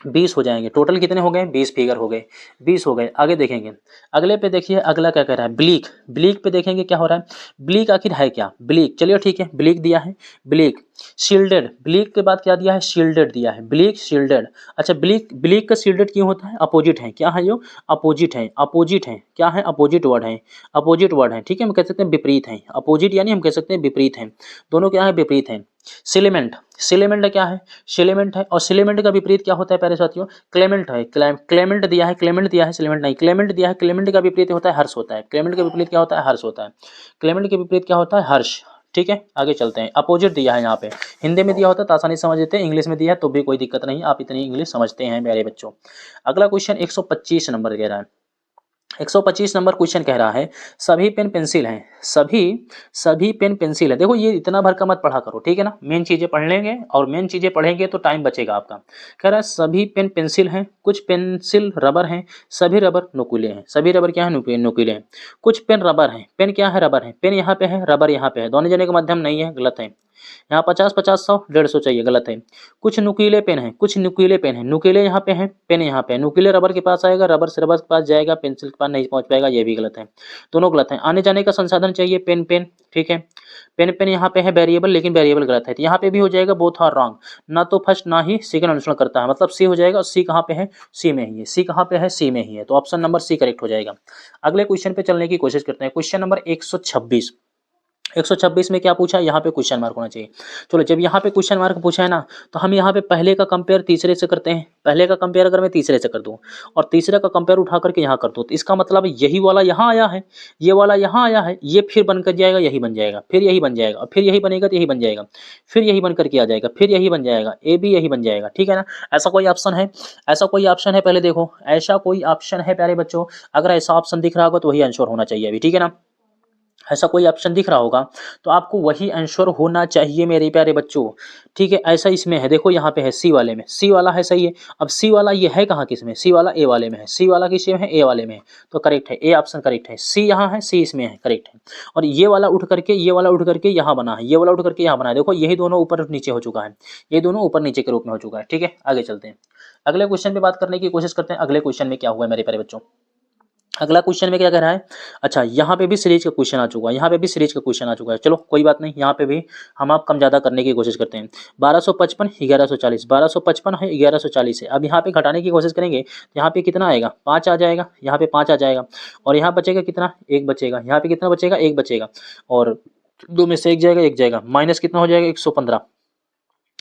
20 हो जाएंगे। टोटल कितने हो गए, 20 फिगर हो गए, 20 हो गए। आगे देखेंगे, अगले पे देखिए अगला क्या कह रहा है, ब्लीक, ब्लीक पे देखेंगे क्या हो रहा है, ब्लीक आखिर है क्या, ब्लीक, चलिए ठीक है, ब्लीक दिया है, ब्लीक शील्डेड, ब्लीक के बाद क्या दिया है, शील्डेड दिया है, ब्लीक शील्डेड। अच्छा ब्लीक, ब्लीक का शील्डेड क्यों होता है, अपोजिट है, क्या है यो, अपोजिट है, अपोजिट है, क्या है, अपोजिट वर्ड है, अपोजिट वर्ड है, ठीक है, हम कह सकते हैं विपरीत है, अपोजिट यानी हम कह सकते हैं विपरीत है, दोनों क्या है, विपरीत है। सिलेमेंट, सिलेमेंट क्या है, सिलेमेंट है, और सिलेमेंट का विपरीत क्या होता है प्यारे साथियों, क्लेमेंट है, क्लेमेंट दिया है, क्लेमेंट दिया है, सिलेमेंट नहीं, क्लेमेंट दिया है, क्लेमेंट का विपरीत होता है हर्ष होता है, क्लेमेंट का विपरीत क्या होता है, हर्ष होता है, क्लेमेंट के विपरीत क्या होता है, हर्ष, ठीक है। आगे चलते हैं, अपोजिट दिया है यहाँ पे, हिंदी में दिया होता है तो आसानी से समझ लेते हैं, इंग्लिश में दिया है तो भी कोई दिक्कत नहीं, आप इतनी इंग्लिश समझते हैं मेरे बच्चों। अगला क्वेश्चन 125 नंबर कह रहा है, 125 नंबर क्वेश्चन कह रहा है, सभी पेन पेंसिल हैं, सभी सभी पेन पेंसिल है। देखो ये इतना भर का मत पढ़ा करो, ठीक है ना, मेन चीजें पढ़ लेंगे और मेन चीजें पढ़ेंगे तो टाइम बचेगा आपका। कह रहा है सभी पेन पेंसिल हैं, कुछ पेंसिल रबर हैं, सभी रबर नुकीले हैं, सभी रबर क्या है, नुकीले हैं। कुछ पेन रबर हैं, पेन क्या है, रबर है, पेन यहाँ पे है, रबर यहाँ पे है, दोनों जने का मध्यम नहीं है, गलत है। यहाँ 50 50 100 150 चाहिए, गलत है। कुछ नुकीले पेन है, कुछ नुकीले पेन है, नुकीले यहाँ पे हैं, पेन यहाँ पे है, नुकीले रबर के पास आएगा, रबर से रबर के पास जाएगा, पेंसिल के पास नहीं पहुंच पाएगा, ये भी गलत है, दोनों गलत है। आने जाने का संसाधन चाहिए, पेन पेन, ठीक है, पेन पेन यहाँ पे है वेरिएबल, लेकिन वेरिएबल गलत है, तो यहाँ पे भी हो जाएगा बोथ आर रॉन्ग, ना तो फर्स्ट ना ही सेकंड अनुसरण करता है, मतलब सी हो जाएगा, और सी कहाँ पे है, सी में ही है, सी कहाँ पे है, सी में ही है, तो ऑप्शन नंबर सी करेक्ट हो जाएगा। अगले क्वेश्चन पे चलने की कोशिश करते हैं, क्वेश्चन नंबर 126, 126 में क्या पूछा है, यहाँ पे क्वेश्चन मार्क होना चाहिए। चलो जब यहाँ पे क्वेश्चन मार्क पूछा है ना, तो हम यहाँ पे पहले का कंपेयर तीसरे से करते हैं, पहले का कंपेयर अगर मैं तीसरे से कर दूं और तीसरे का कंपेयर उठा करके यहाँ कर दूं, तो इसका मतलब यही वाला यहाँ आया है, ये वाला यहाँ आया है, ये फिर बनकर जाएगा, यही बन जाएगा, फिर यही बन जाएगा, और फिर यही बनेगा तो यही बन जाएगा, फिर यही बन करके आ जाएगा, फिर यही बन जाएगा, ए भी यही बन जाएगा, ठीक है ना। ऐसा कोई ऑप्शन है, ऐसा कोई ऑप्शन है, पहले देखो ऐसा कोई ऑप्शन है प्यारे बच्चों, अगर ऐसा ऑप्शन दिख रहा होगा तो वही आंसर होना चाहिए अभी, ठीक है ना। ऐसा कोई ऑप्शन दिख रहा होगा तो आपको वही आंसर होना चाहिए मेरे प्यारे बच्चों, ठीक है। ऐसा इसमें है, देखो यहाँ पे है सी वाले में, सी वाला है, सही है। अब सी वाला ये है कहाँ, किस में, सी वाला ए वाले में है, सी वाला किस में है, ए वाले में है, तो करेक्ट है, ए ऑप्शन करेक्ट है, सी यहाँ है, सी इसमें है, करेक्ट है। और ये वाला उठ करके, ये वाला उठ करके यहाँ बना है, ये वाला उठ करके यहाँ बना है, देखो यही दोनों ऊपर नीचे हो चुका है, ये दोनों ऊपर नीचे के रूप में हो चुका है, ठीक है। आगे चलते हैं, अगले क्वेश्चन पे बात करने की कोशिश करते हैं, अगले क्वेश्चन में क्या हुआ है मेरे प्यारे बच्चों। अगला क्वेश्चन में क्या कह रहा है, अच्छा यहाँ पे भी सीरीज का क्वेश्चन आ चुका है, यहाँ पे भी सीरीज का क्वेश्चन आ चुका है, चलो कोई बात नहीं, यहाँ पे भी हम आप कम ज़्यादा करने की कोशिश करते हैं। 1255 1140, 1255 है 1140 है, अब यहाँ पे घटाने की कोशिश करेंगे तो यहाँ पे कितना आएगा, 5 आ जाएगा, यहाँ पे 5 आ जाएगा, और यहाँ बचेगा कितना, 1 बचेगा, यहाँ पे कितना बचेगा, 1 बचेगा, और 2 में से 1 जाएगा, 1 जाएगा, माइनस कितना हो जाएगा, 115।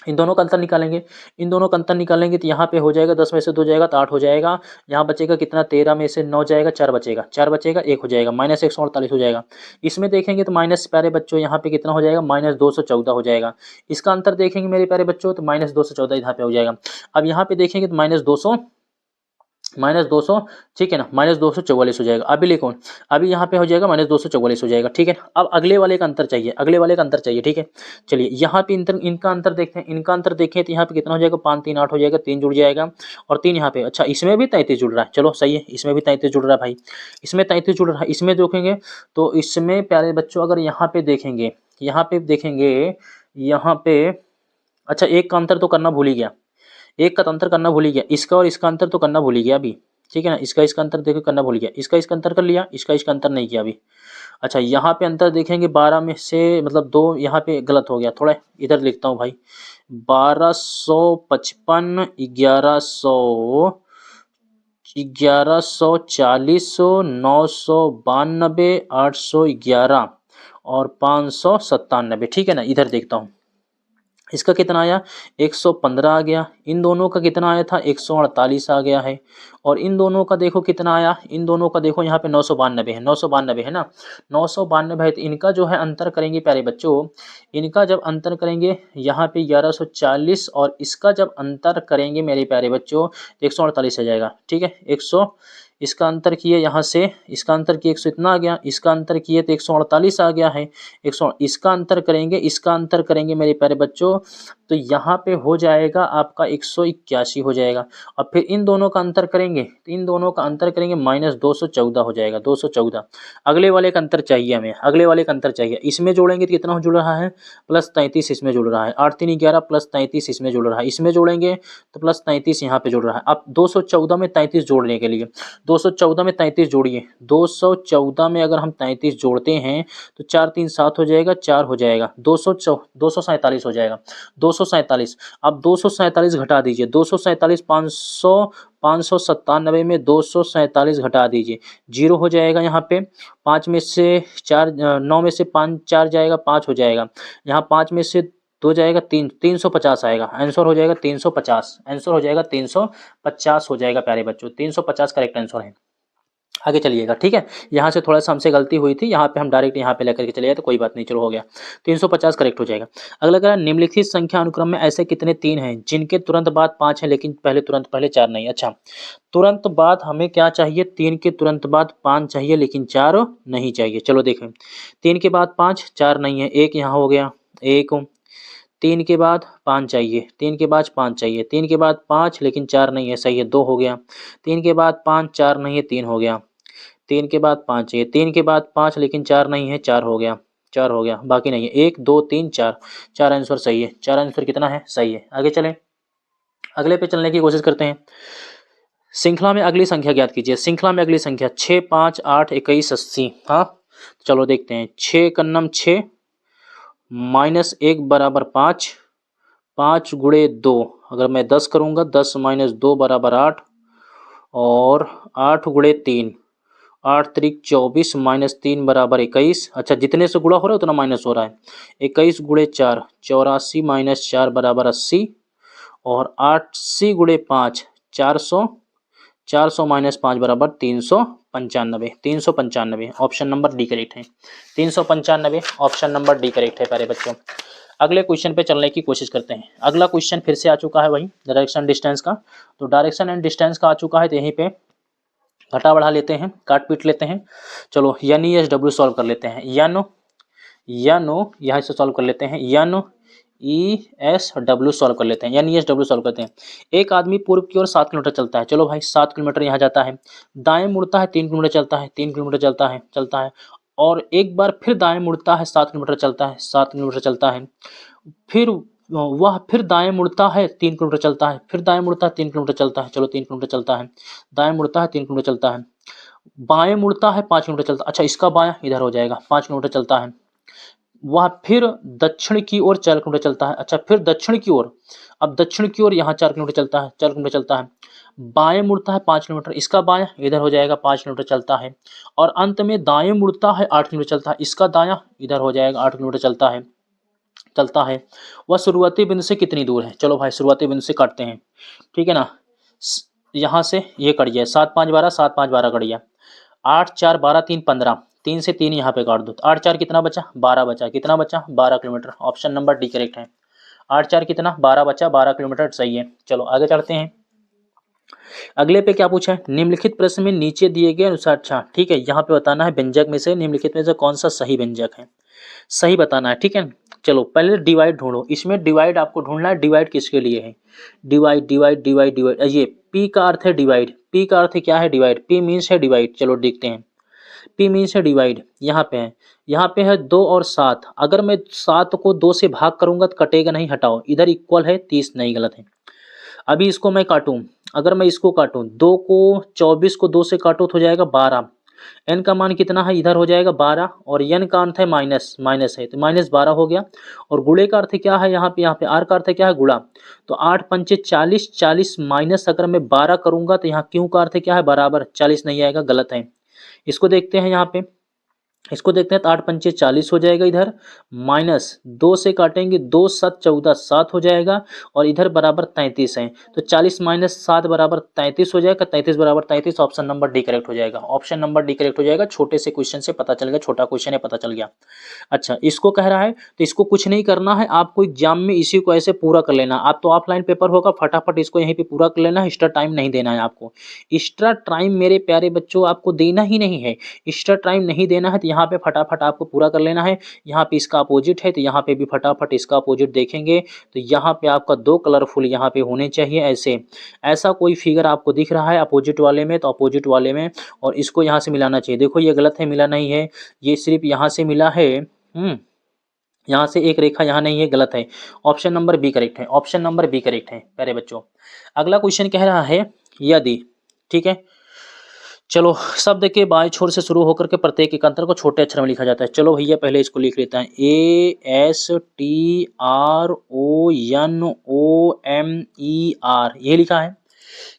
इन दोनों का अंतर निकालेंगे, इन दोनों का अंतर निकालेंगे तो यहाँ पे हो जाएगा, 10 में से 2 जाएगा तो 8 हो जाएगा, यहाँ बचेगा कितना, 13 में से 9 जाएगा, 4 बचेगा, 4 बचेगा, 1 हो जाएगा, -148 हो जाएगा। इसमें देखेंगे तो माइनस प्यारे बच्चों यहाँ पे कितना हो जाएगा, -214 हो जाएगा। इसका अंतर देखेंगे मेरे प्यारे बच्चों तो -214 यहाँ पे हो जाएगा। अब यहाँ पे देखेंगे तो -200, ठीक है ना, -244 हो जाएगा। अभी लिखो, अभी यहाँ पे हो जाएगा -244 हो जाएगा, ठीक है। अब अगले वाले का अंतर चाहिए, अगले वाले का अंतर चाहिए, ठीक है। चलिए यहाँ पे इनका अंतर देखते हैं, इनका अंतर देखें तो यहाँ पे कितना हो जाएगा, 5 3 8 हो जाएगा, 3 जुड़ जाएगा और 3 यहाँ पे, अच्छा इसमें भी 33 जुड़ रहा है, चलो सही है, इसमें भी 33 जुड़ रहा है भाई, इसमें 33 जुड़ रहा है। इसमें देखेंगे तो इसमें प्यारे बच्चों अगर यहाँ पे देखेंगे, यहाँ पे देखेंगे, यहाँ पे, अच्छा एक का अंतर तो करना भूल ही गया, एक का तो अंतर करना भूल ही गया, इसका और इसका अंतर तो करना भूल ही गया अभी, ठीक है ना, इसका अंतर देखो करना भूल गया, इसका अंतर कर लिया, इसका अंतर नहीं किया अभी। अच्छा यहाँ पे अंतर देखेंगे 12 में से मतलब 2 यहाँ पे गलत हो गया, थोड़ा इधर लिखता हूँ भाई, 1255, 1140, 992, 811 और 597, ठीक है ना। इधर देखता हूँ इसका कितना आया, 115 आ गया, इन दोनों का कितना आया था, 148 आ गया है, और इन दोनों का देखो कितना आया, इन दोनों का देखो यहाँ पे 992 है, 992 है ना, 992 है। तो इनका जो है अंतर करेंगे प्यारे बच्चों, इनका जब अंतर करेंगे यहाँ पे 1140 और इसका जब अंतर करेंगे मेरे प्यारे बच्चों 148 आ जाएगा, ठीक है। 100 इसका अंतर किए यहाँ से, इसका अंतर किए 100 इतना आ गया, इसका अंतर किए तो 148 आ गया है, 100 इसका अंतर करेंगे, इसका अंतर करेंगे मेरे प्यारे बच्चों, तो यहाँ पे हो जाएगा आपका 181 हो जाएगा। और फिर इन दोनों का अंतर करेंगे, तो इन दोनों का अंतर करेंगे -214 हो जाएगा, 214। अगले वाले का अंतर चाहिए हमें, अगले वाले का अंतर चाहिए, इसमें जोड़ेंगे तो कितना जुड़ रहा है, +33 इसमें जुड़ रहा है, 8 3 11 +33 इसमें जुड़ रहा है, इसमें जोड़ेंगे तो +33 यहाँ पे जुड़ रहा है। अब 214 में 33 जोड़ने के लिए 214 में 33 जोड़िए, 214 में अगर हम 33 जोड़ते हैं तो 4 3 7 हो जाएगा, 4 हो जाएगा, 247 हो जाएगा, 247। अब 247 घटा दीजिए, 247 597 में 247 घटा दीजिए, 0 हो जाएगा यहाँ पे, 5 में से 4 9 में से 5 4 जाएगा, 5 हो जाएगा, यहाँ 5 में से 2 जाएगा, 350 आएगा, आंसर हो जाएगा 350, आंसर हो जाएगा 350 हो जाएगा प्यारे बच्चों, 350 करेक्ट आंसर है। आगे चलिएगा, ठीक है। यहाँ से थोड़ा सा हमसे गलती हुई थी, यहाँ पे हम डायरेक्ट यहाँ पे लेकर के चले गए तो कोई बात नहीं, चलो हो गया, 350 करेक्ट हो जाएगा। अगला कह रहा है निम्नलिखित संख्या अनुक्रम में ऐसे कितने 3 हैं जिनके तुरंत बाद 5 है लेकिन तुरंत पहले 4 नहीं। अच्छा तुरंत बाद हमें क्या चाहिए, 3 के तुरंत बाद 5 चाहिए लेकिन 4 नहीं चाहिए। चलो देखें, 3 के बाद 5, 4 नहीं है, एक यहाँ हो गया, एक, 3 के बाद 5 चाहिए, 3 के बाद 5 चाहिए, 3 के बाद 5 लेकिन 4 नहीं है, सही है, 2 हो गया, 3 के बाद 5 4 नहीं है, 3 हो गया, 3 के बाद 5 चाहिए, 3 के बाद 5 लेकिन 4 नहीं है, 4 हो गया, 4 हो गया, बाकी नहीं है, 1 2 3 4, 4 आंसर सही है, 4 आंसर कितना है, सही है। आगे चलें, अगले पे चलने की कोशिश करते हैं। श्रृंखला में अगली संख्या ज्ञात कीजिए, श्रृंखला में अगली संख्या 6 5 8 21 80। हाँ चलो देखते हैं, 6 कन्नम 6 -1 बराबर 5, 5 गुणे 2, अगर मैं 10 करूँगा 10 - 2 बराबर 8, और 8 गुणे 3, 8 त्रिक 24 -3 बराबर 21। अच्छा जितने से गुणा हो रहा है उतना माइनस हो रहा है, 21 गुणे 4 84 -4 बराबर 80, और 80 गुणे 5 400, 400 - 5 बराबर 395, 395 ऑप्शन नंबर डी करेक्ट है, 395 ऑप्शन नंबर डी करेक्ट है प्यारे बच्चों। अगले क्वेश्चन पे चलने की कोशिश करते हैं। अगला क्वेश्चन फिर से आ चुका है वही डायरेक्शन डिस्टेंस का, तो डायरेक्शन एंड डिस्टेंस का आ चुका है, तो यहीं पे घटा बढ़ा लेते हैं, काट पीट लेते हैं। चलो NESW सॉल्व कर लेते हैं, यहाँ से सॉल्व कर लेते हैं, NESW सॉल्व कर लेते हैं, NESW सॉल्व करते हैं। एक आदमी पूर्व की ओर 7 किलोमीटर चलता है, चलो भाई 7 किलोमीटर यहाँ जाता है, दाएं मुड़ता है 3 किलोमीटर चलता है, 3 किलोमीटर चलता है, और एक बार फिर दाएं मुड़ता है 7 किलोमीटर चलता है, 7 किलोमीटर चलता है, फिर वह फिर दाएं मुड़ता है 3 किलोमीटर चलता है, फिर दाएं मुड़ता है 3 किलोमीटर चलता है, चलो 3 किलोमीटर चलता है, दाएं मुड़ता है 3 किलोमीटर चलता है, बाएं मुड़ता है 5 किलोमीटर चलता है, अच्छा इसका बायां इधर हो जाएगा, 5 किलोमीटर चलता है, वह फिर दक्षिण की ओर 4 किलोमीटर चलता है, अच्छा फिर दक्षिण की ओर, अब दक्षिण की ओर यहाँ 4 किलोमीटर चलता है, 4 किलोमीटर चलता है, बाएं मुड़ता है 5 किलोमीटर, इसका बायां इधर हो जाएगा, 5 किलोमीटर चलता है, और अंत में दाएं मुड़ता है 8 किलोमीटर चलता है, इसका दायां इधर हो जाएगा, 8 किलोमीटर चलता है। वह शुरुआती बिंदु से कितनी दूर है, चलो भाई शुरुआती बिंदु से काटते हैं, ठीक है ना, यहाँ से ये कट गया, 7 5 12, 7 5 12 कट गया, 8 4 12 3 15, 3 से 3 यहाँ पे काट दो, 8 4 कितना बचा, 12 बचा, कितना बचा 12 kilometre, option number D correct है, 8 4 कितना 12 बचा, 12 किलोमीटर सही है। चलो आगे चलते हैं, अगले पे क्या पूछा है, निम्नलिखित प्रश्न में नीचे दिए गए अनुसार, अच्छा ठीक है, यहाँ पे बताना है व्यंजक में से निम्नलिखित में से कौन सा सही व्यंजक है, सही बताना है, ठीक है। चलो पहले डिवाइड ढूंढो, इसमें डिवाइड आपको ढूंढना है, डिवाइड किसके लिए है, डिवाइड डिवाइड डिवाइड डिवाइड, ये पी का अर्थ है डिवाइड, पी का अर्थ क्या है डिवाइड, पी मीन्स है डिवाइड, चलो देखते हैं, पी मीन्स है डिवाइड, यहाँ पे है, यहाँ पे है 2 और 7, अगर मैं 7 को 2 से भाग करूंगा तो कटेगा नहीं, हटाओ, इधर इक्वल है 30, नहीं गलत है। अभी इसको मैं काटूं, अगर मैं इसको काटूं 2 को 24 को 2 से काटो तो हो जाएगा 12, एन का मान कितना है, इधर हो जाएगा 12, और एन का अर्थ है माइनस, माइनस है तो माइनस 12 हो गया, और गुणे का अर्थ क्या है, यहाँ पे आर का अर्थ क्या है गुणा, तो 8 पंचे 40, 40 माइनस अगर मैं 12 करूंगा तो यहाँ क्यों का अर्थ क्या है बराबर, 40 नहीं आएगा, गलत है। इसको देखते हैं यहाँ पे, इसको देखते हैं तो 8 पंचे 40 हो जाएगा, इधर माइनस 2 से काटेंगे 2 7 14 7 हो जाएगा, और इधर बराबर 33 है, तो 40 माइनस 7 बराबर 33 हो जाएगा, 33 बराबर 33, ऑप्शन नंबर डी करेक्ट हो जाएगा, ऑप्शन नंबर डी करेक्ट हो जाएगा। छोटे से क्वेश्चन से पता चल गया, छोटा क्वेश्चन है पता चल गया। अच्छा इसको कह रहा है तो इसको कुछ नहीं करना है, आपको एग्जाम में इसी को ऐसे पूरा कर लेना, आप तो ऑफलाइन पेपर होगा, फटाफट इसको यहीं पे पूरा कर लेना है, एक्स्ट्रा टाइम नहीं देना है आपको, एक्स्ट्रा टाइम मेरे प्यारे बच्चों आपको देना ही नहीं है, एक्स्ट्रा टाइम नहीं देना है, तो यहाँ पे फटाफट आपको पूरा कर लेना है। यहाँ पे इसका अपोजिट है तो यहाँ पे भी फटाफट इसका अपोजिट देखेंगे, तो यहाँ पे आपका 2 कलरफुल यहाँ पे होने चाहिए, ऐसे ऐसा कोई फिगर आपको दिख रहा है अपोजिट वाले में तो अपोजिट वाले में, और इसको यहाँ से मिलाना चाहिए, देखो ये गलत है, मिला नहीं है, ये सिर्फ यहाँ से मिला है, यहाँ से एक रेखा यहाँ नहीं है, गलत है, ऑप्शन नंबर बी करेक्ट है, ऑप्शन नंबर बी करेक्ट है प्यारे बच्चों। अगला क्वेश्चन कह रहा है यदि, ठीक है, चलो शब्द के बाएं छोर से शुरू होकर के प्रत्येक एकांतर को छोटे अक्षर में लिखा जाता है, चलो भैया पहले इसको लिख लेते हैं, ASTRONOMER, ये लिखा है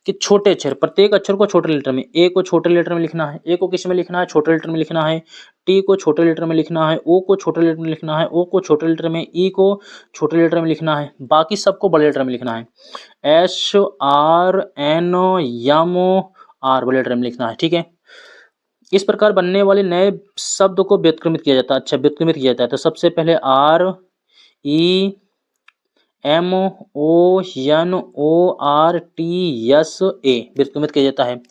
कि छोटे अक्षर, प्रत्येक अक्षर को छोटे लेटर में, ए को छोटे लेटर में लिखना है, ए को किस में लिखना है, छोटे लेटर में लिखना है, टी को छोटे लेटर में लिखना है, ओ को छोटे लेटर में लिखना है, ओ को छोटे लेटर में, ई को छोटे लेटर में लिखना है, बाकी सबको बड़े लेटर में लिखना है, SRNOMR बड़े लेटर में लिखना है, ठीक है। इस प्रकार बनने वाले नए शब्द को व्युत्क्रमित किया जाता है, अच्छा व्युत्क्रमित किया जाता है, तो सबसे पहले REMONORTSA व्युत्क्रमित किया जाता है,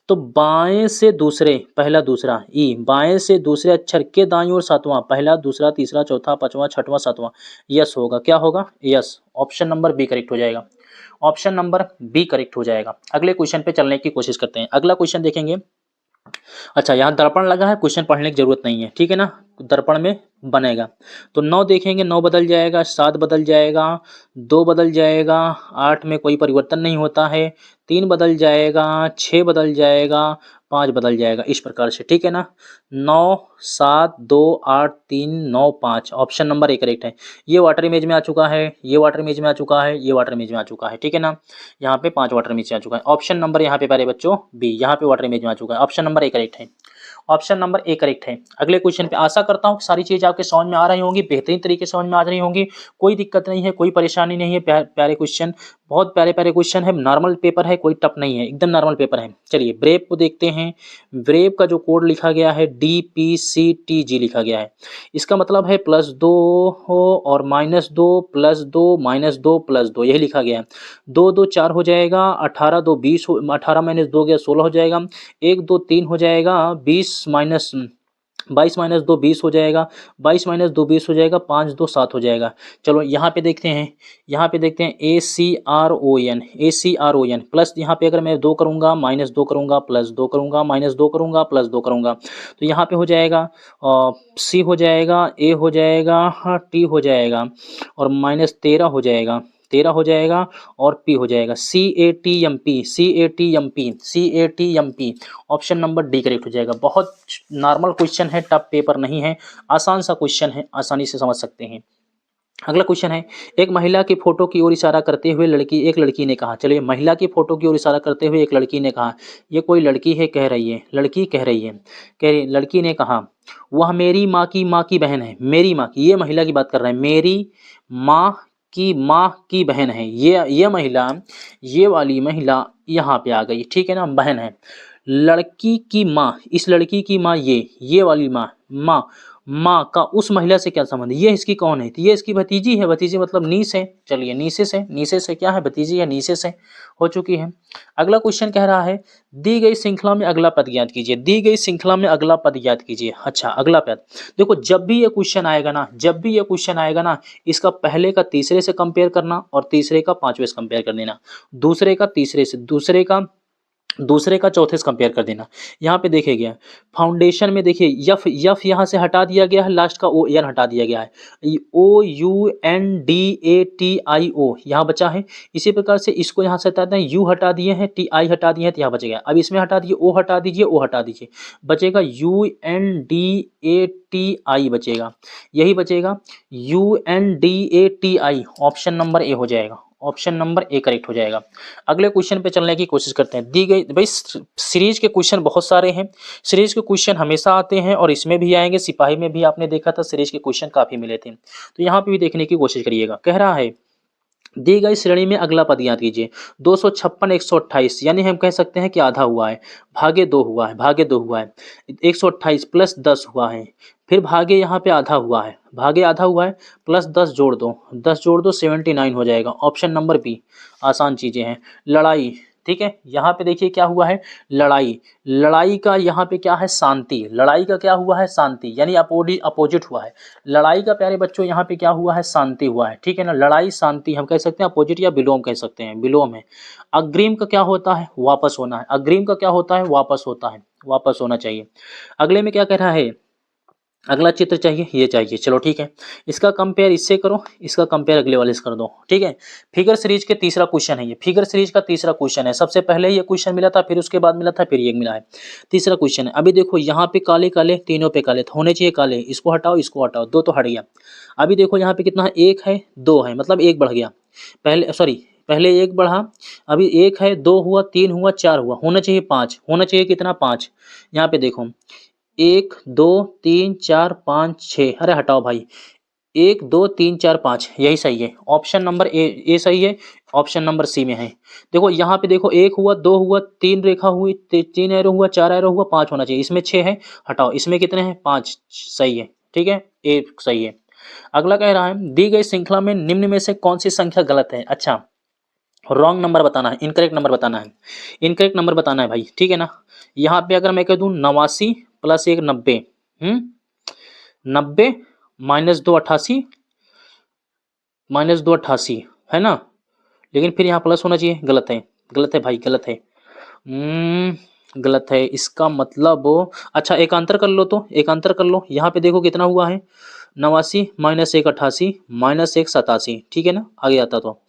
तो बाएं से दूसरे, पहला दूसरा ई, बाएं से दूसरे अक्षर के दाईं ओर सातवां, पहला दूसरा तीसरा चौथा पांचवा छठवां सातवां, यस होगा, क्या होगा, yes, option number B correct हो जाएगा, ऑप्शन नंबर बी करेक्ट हो जाएगा। अगले क्वेश्चन पे चलने की कोशिश करते हैं, अगला क्वेश्चन देखेंगे। अच्छा यहाँ दर्पण लगा है, क्वेश्चन पढ़ने की जरूरत नहीं है, ठीक है ना, दर्पण में बनेगा, तो 9 देखेंगे, 9 बदल जाएगा, 7 बदल जाएगा, 2 बदल जाएगा, 8 में कोई परिवर्तन नहीं होता है, 3 बदल जाएगा, 6 बदल जाएगा, 5 बदल जाएगा, इस प्रकार से, ठीक है ना, 9 7 2 8 3 9 5, ऑप्शन नंबर ए करेक्ट है। ये वाटर इमेज में आ चुका है, ये वाटर इमेज में आ चुका है, ये वाटर इमेज में आ चुका है, ठीक है ना, यहाँ पे 5 वाटर इमेज आ चुका है, ऑप्शन नंबर यहाँ पे प्यारे बच्चों बी, यहाँ पे वाटर इमेज में आ चुका है, ऑप्शन नंबर ए करेक्ट है, ऑप्शन नंबर ए करेक्ट है। अगले क्वेश्चन पे आशा करता हूँ सारी चीज आपके समझ में आ रही होंगी, बेहतरीन तरीके से समझ में आ रही होंगी, कोई दिक्कत नहीं है, कोई परेशानी नहीं है, प्यारे क्वेश्चन, बहुत प्यारे प्यारे क्वेश्चन है, नॉर्मल पेपर है, कोई टफ नहीं है, एकदम नॉर्मल पेपर है। चलिए ब्रेव को देखते हैं, ब्रेव का जो कोड लिखा गया है DPCTG लिखा गया है, इसका मतलब है +2 हो और -2 +2 -2 +2, यही लिखा गया है, 2 2 4 हो जाएगा, 18 2 20 हो, 18 - 2 गया 16 हो जाएगा, 1 2 3 हो जाएगा, 22 - 2 20 हो जाएगा, 22 - 2 20 हो जाएगा, 5 2 7 हो जाएगा। चलो यहाँ पे देखते हैं, यहाँ पे देखते हैं ACRON प्लस, यहाँ पे अगर मैं 2 करूँगा -2 करूँगा +2 करूँगा -2 करूँगा +2 करूँगा, तो यहाँ पे हो जाएगा C हो जाएगा, A हो जाएगा, T हो जाएगा, और -13 हो जाएगा, 13 हो जाएगा, और P हो जाएगा, CATMP, option number D correct हो जाएगा। बहुत नॉर्मल क्वेश्चन है, टफ पेपर नहीं है, आसान सा क्वेश्चन है, आसानी से समझ सकते हैं। अगला क्वेश्चन है, एक महिला की फोटो की ओर इशारा करते हुए एक लड़की ने कहा, चलिए महिला की फोटो की ओर इशारा करते हुए एक लड़की ने कहा, ये कोई लड़की है, कह रही है, लड़की कह रही है, लड़की ने कहा वह मेरी माँ की बहन है, मेरी माँ की, ये महिला की बात कर रहे हैं, मेरी माँ की बहन है, ये महिला, ये वाली महिला यहाँ पे आ गई, ठीक है ना, बहन है, लड़की की माँ, इस लड़की की माँ, ये वाली माँ माँ का उस महिला से क्या संबंध है, ये इसकी कौन है, तो ये इसकी भतीजी है, भतीजी मतलब नीस है। चलिए नीसे से क्या है, भतीजी है, नीसे से हो चुकी है। अगला क्वेश्चन कह रहा है दी गई श्रृंखला में अगला पद ज्ञात कीजिए, दी गई श्रृंखला में अगला पद ज्ञात कीजिए। अच्छा अगला पद, देखो जब भी ये क्वेश्चन आएगा ना, जब भी ये क्वेश्चन आएगा ना, इसका पहले का तीसरे से कंपेयर करना और तीसरे का पांचवे से कंपेयर कर देना, दूसरे का तीसरे से, दूसरे का चौथे से कंपेयर कर देना। यहाँ पे देखे गया फाउंडेशन में, देखिए यफ यफ यहाँ से हटा दिया गया है, लास्ट का ओ एन हटा दिया गया है, O U N D A T I O यहाँ बचा है। इसी प्रकार से इसको यहाँ से हटाते हैं, यू हटा दिए हैं, टी आई हटा दिए हैं, तो यहाँ बचेगा। अब इसमें हटा दिए, ओ हटा दीजिए, ओ हटा दीजिए, बचेगा U N D A T I बचेगा, यही बचेगा U N D A T I. Option number A हो जाएगा, ऑप्शन नंबर ए करेक्ट हो जाएगा। अगले क्वेश्चन पे चलने की कोशिश करते हैं। दी गई, भाई सीरीज के क्वेश्चन बहुत सारे हैं, सीरीज के क्वेश्चन हमेशा आते हैं और इसमें भी आएंगे, सिपाही में भी आपने देखा था सीरीज के क्वेश्चन काफी मिले थे, तो यहाँ पे भी देखने की कोशिश करिएगा। कह रहा है दी गई श्रेणी में अगला पद ज्ञात कीजिए। 256 128, यानी हम कह सकते हैं कि आधा हुआ है, भागे 2 हुआ है, भागे 2 हुआ है, 128 प्लस 10 हुआ है, फिर भागे यहाँ पे आधा हुआ है, भागे आधा हुआ है, प्लस 10 जोड़ दो, 10 जोड़ दो 79 हो जाएगा। ऑप्शन नंबर बी, आसान चीजें हैं। लड़ाई, ठीक है, यहाँ पे देखिए क्या हुआ है, लड़ाई, लड़ाई का यहाँ पे क्या है, शांति, लड़ाई का क्या हुआ है, शांति, यानी अपोजिट हुआ है। लड़ाई का प्यारे बच्चों यहाँ पे क्या हुआ है, शांति हुआ है, ठीक है ना। लड़ाई शांति हम कह सकते हैं, अपोजिट या विलोम कह सकते हैं, विलोम है। अग्रिम का क्या होता है, वापस होना है, अग्रिम का क्या होता है, वापस होता है, वापस होना चाहिए। अगले में क्या कह रहा है, अगला चित्र चाहिए, ये चाहिए, चलो ठीक है। इसका कंपेयर इससे करो, इसका कंपेयर अगले वाले से कर दो, ठीक है। फिगर सीरीज के तीसरा क्वेश्चन है ये, फिगर सीरीज का तीसरा क्वेश्चन है। सबसे पहले ये क्वेश्चन मिला था, फिर उसके बाद मिला था, फिर ये मिला है, तीसरा क्वेश्चन है। अभी देखो यहाँ पे काले काले, तीनों पे काले होने चाहिए काले, इसको हटाओ, इसको हटाओ, 2 तो हट गया। अभी देखो यहाँ पे कितना है, 1 है 2 है, मतलब 1 बढ़ गया, पहले सॉरी पहले 1 बढ़ा, अभी 1 है, 2 हुआ, 3 हुआ, 4 हुआ, होना चाहिए 5, होना चाहिए कितना, 5। यहाँ पे देखो 1 2 3 4 5 6, अरे हटाओ भाई, 1 2 3 4 5, यही सही है। ऑप्शन नंबर ए सही है, ऑप्शन नंबर सी में है। देखो यहाँ पे देखो 1 हुआ, 2 हुआ, 3 रेखा हुई, 3 एरो हुआ, 4 एरो हुआ, 5 होना चाहिए, इसमें 6 है, हटाओ, इसमें कितने हैं, 5, सही है, ठीक है, ए सही है। अगला कह रहा है दी गई श्रृंखला में निम्न में से कौन सी संख्या गलत है। अच्छा रॉन्ग नंबर बताना है, इनकरेक्ट नंबर बताना है, इनकरेक्ट नंबर बताना है भाई, ठीक है ना। यहाँ पे अगर मैं कह दूं 89 प्लस 1 90, 90 -2 88, -2 88 है ना, लेकिन फिर यहाँ प्लस होना चाहिए, गलत है, गलत है भाई, गलत है, गलत है, इसका मतलब अच्छा एकांतर कर लो, तो एकांतर कर लो। यहाँ पे देखो कितना हुआ है, 89 -1 88 -1 87, ठीक है ना, आगे आता तो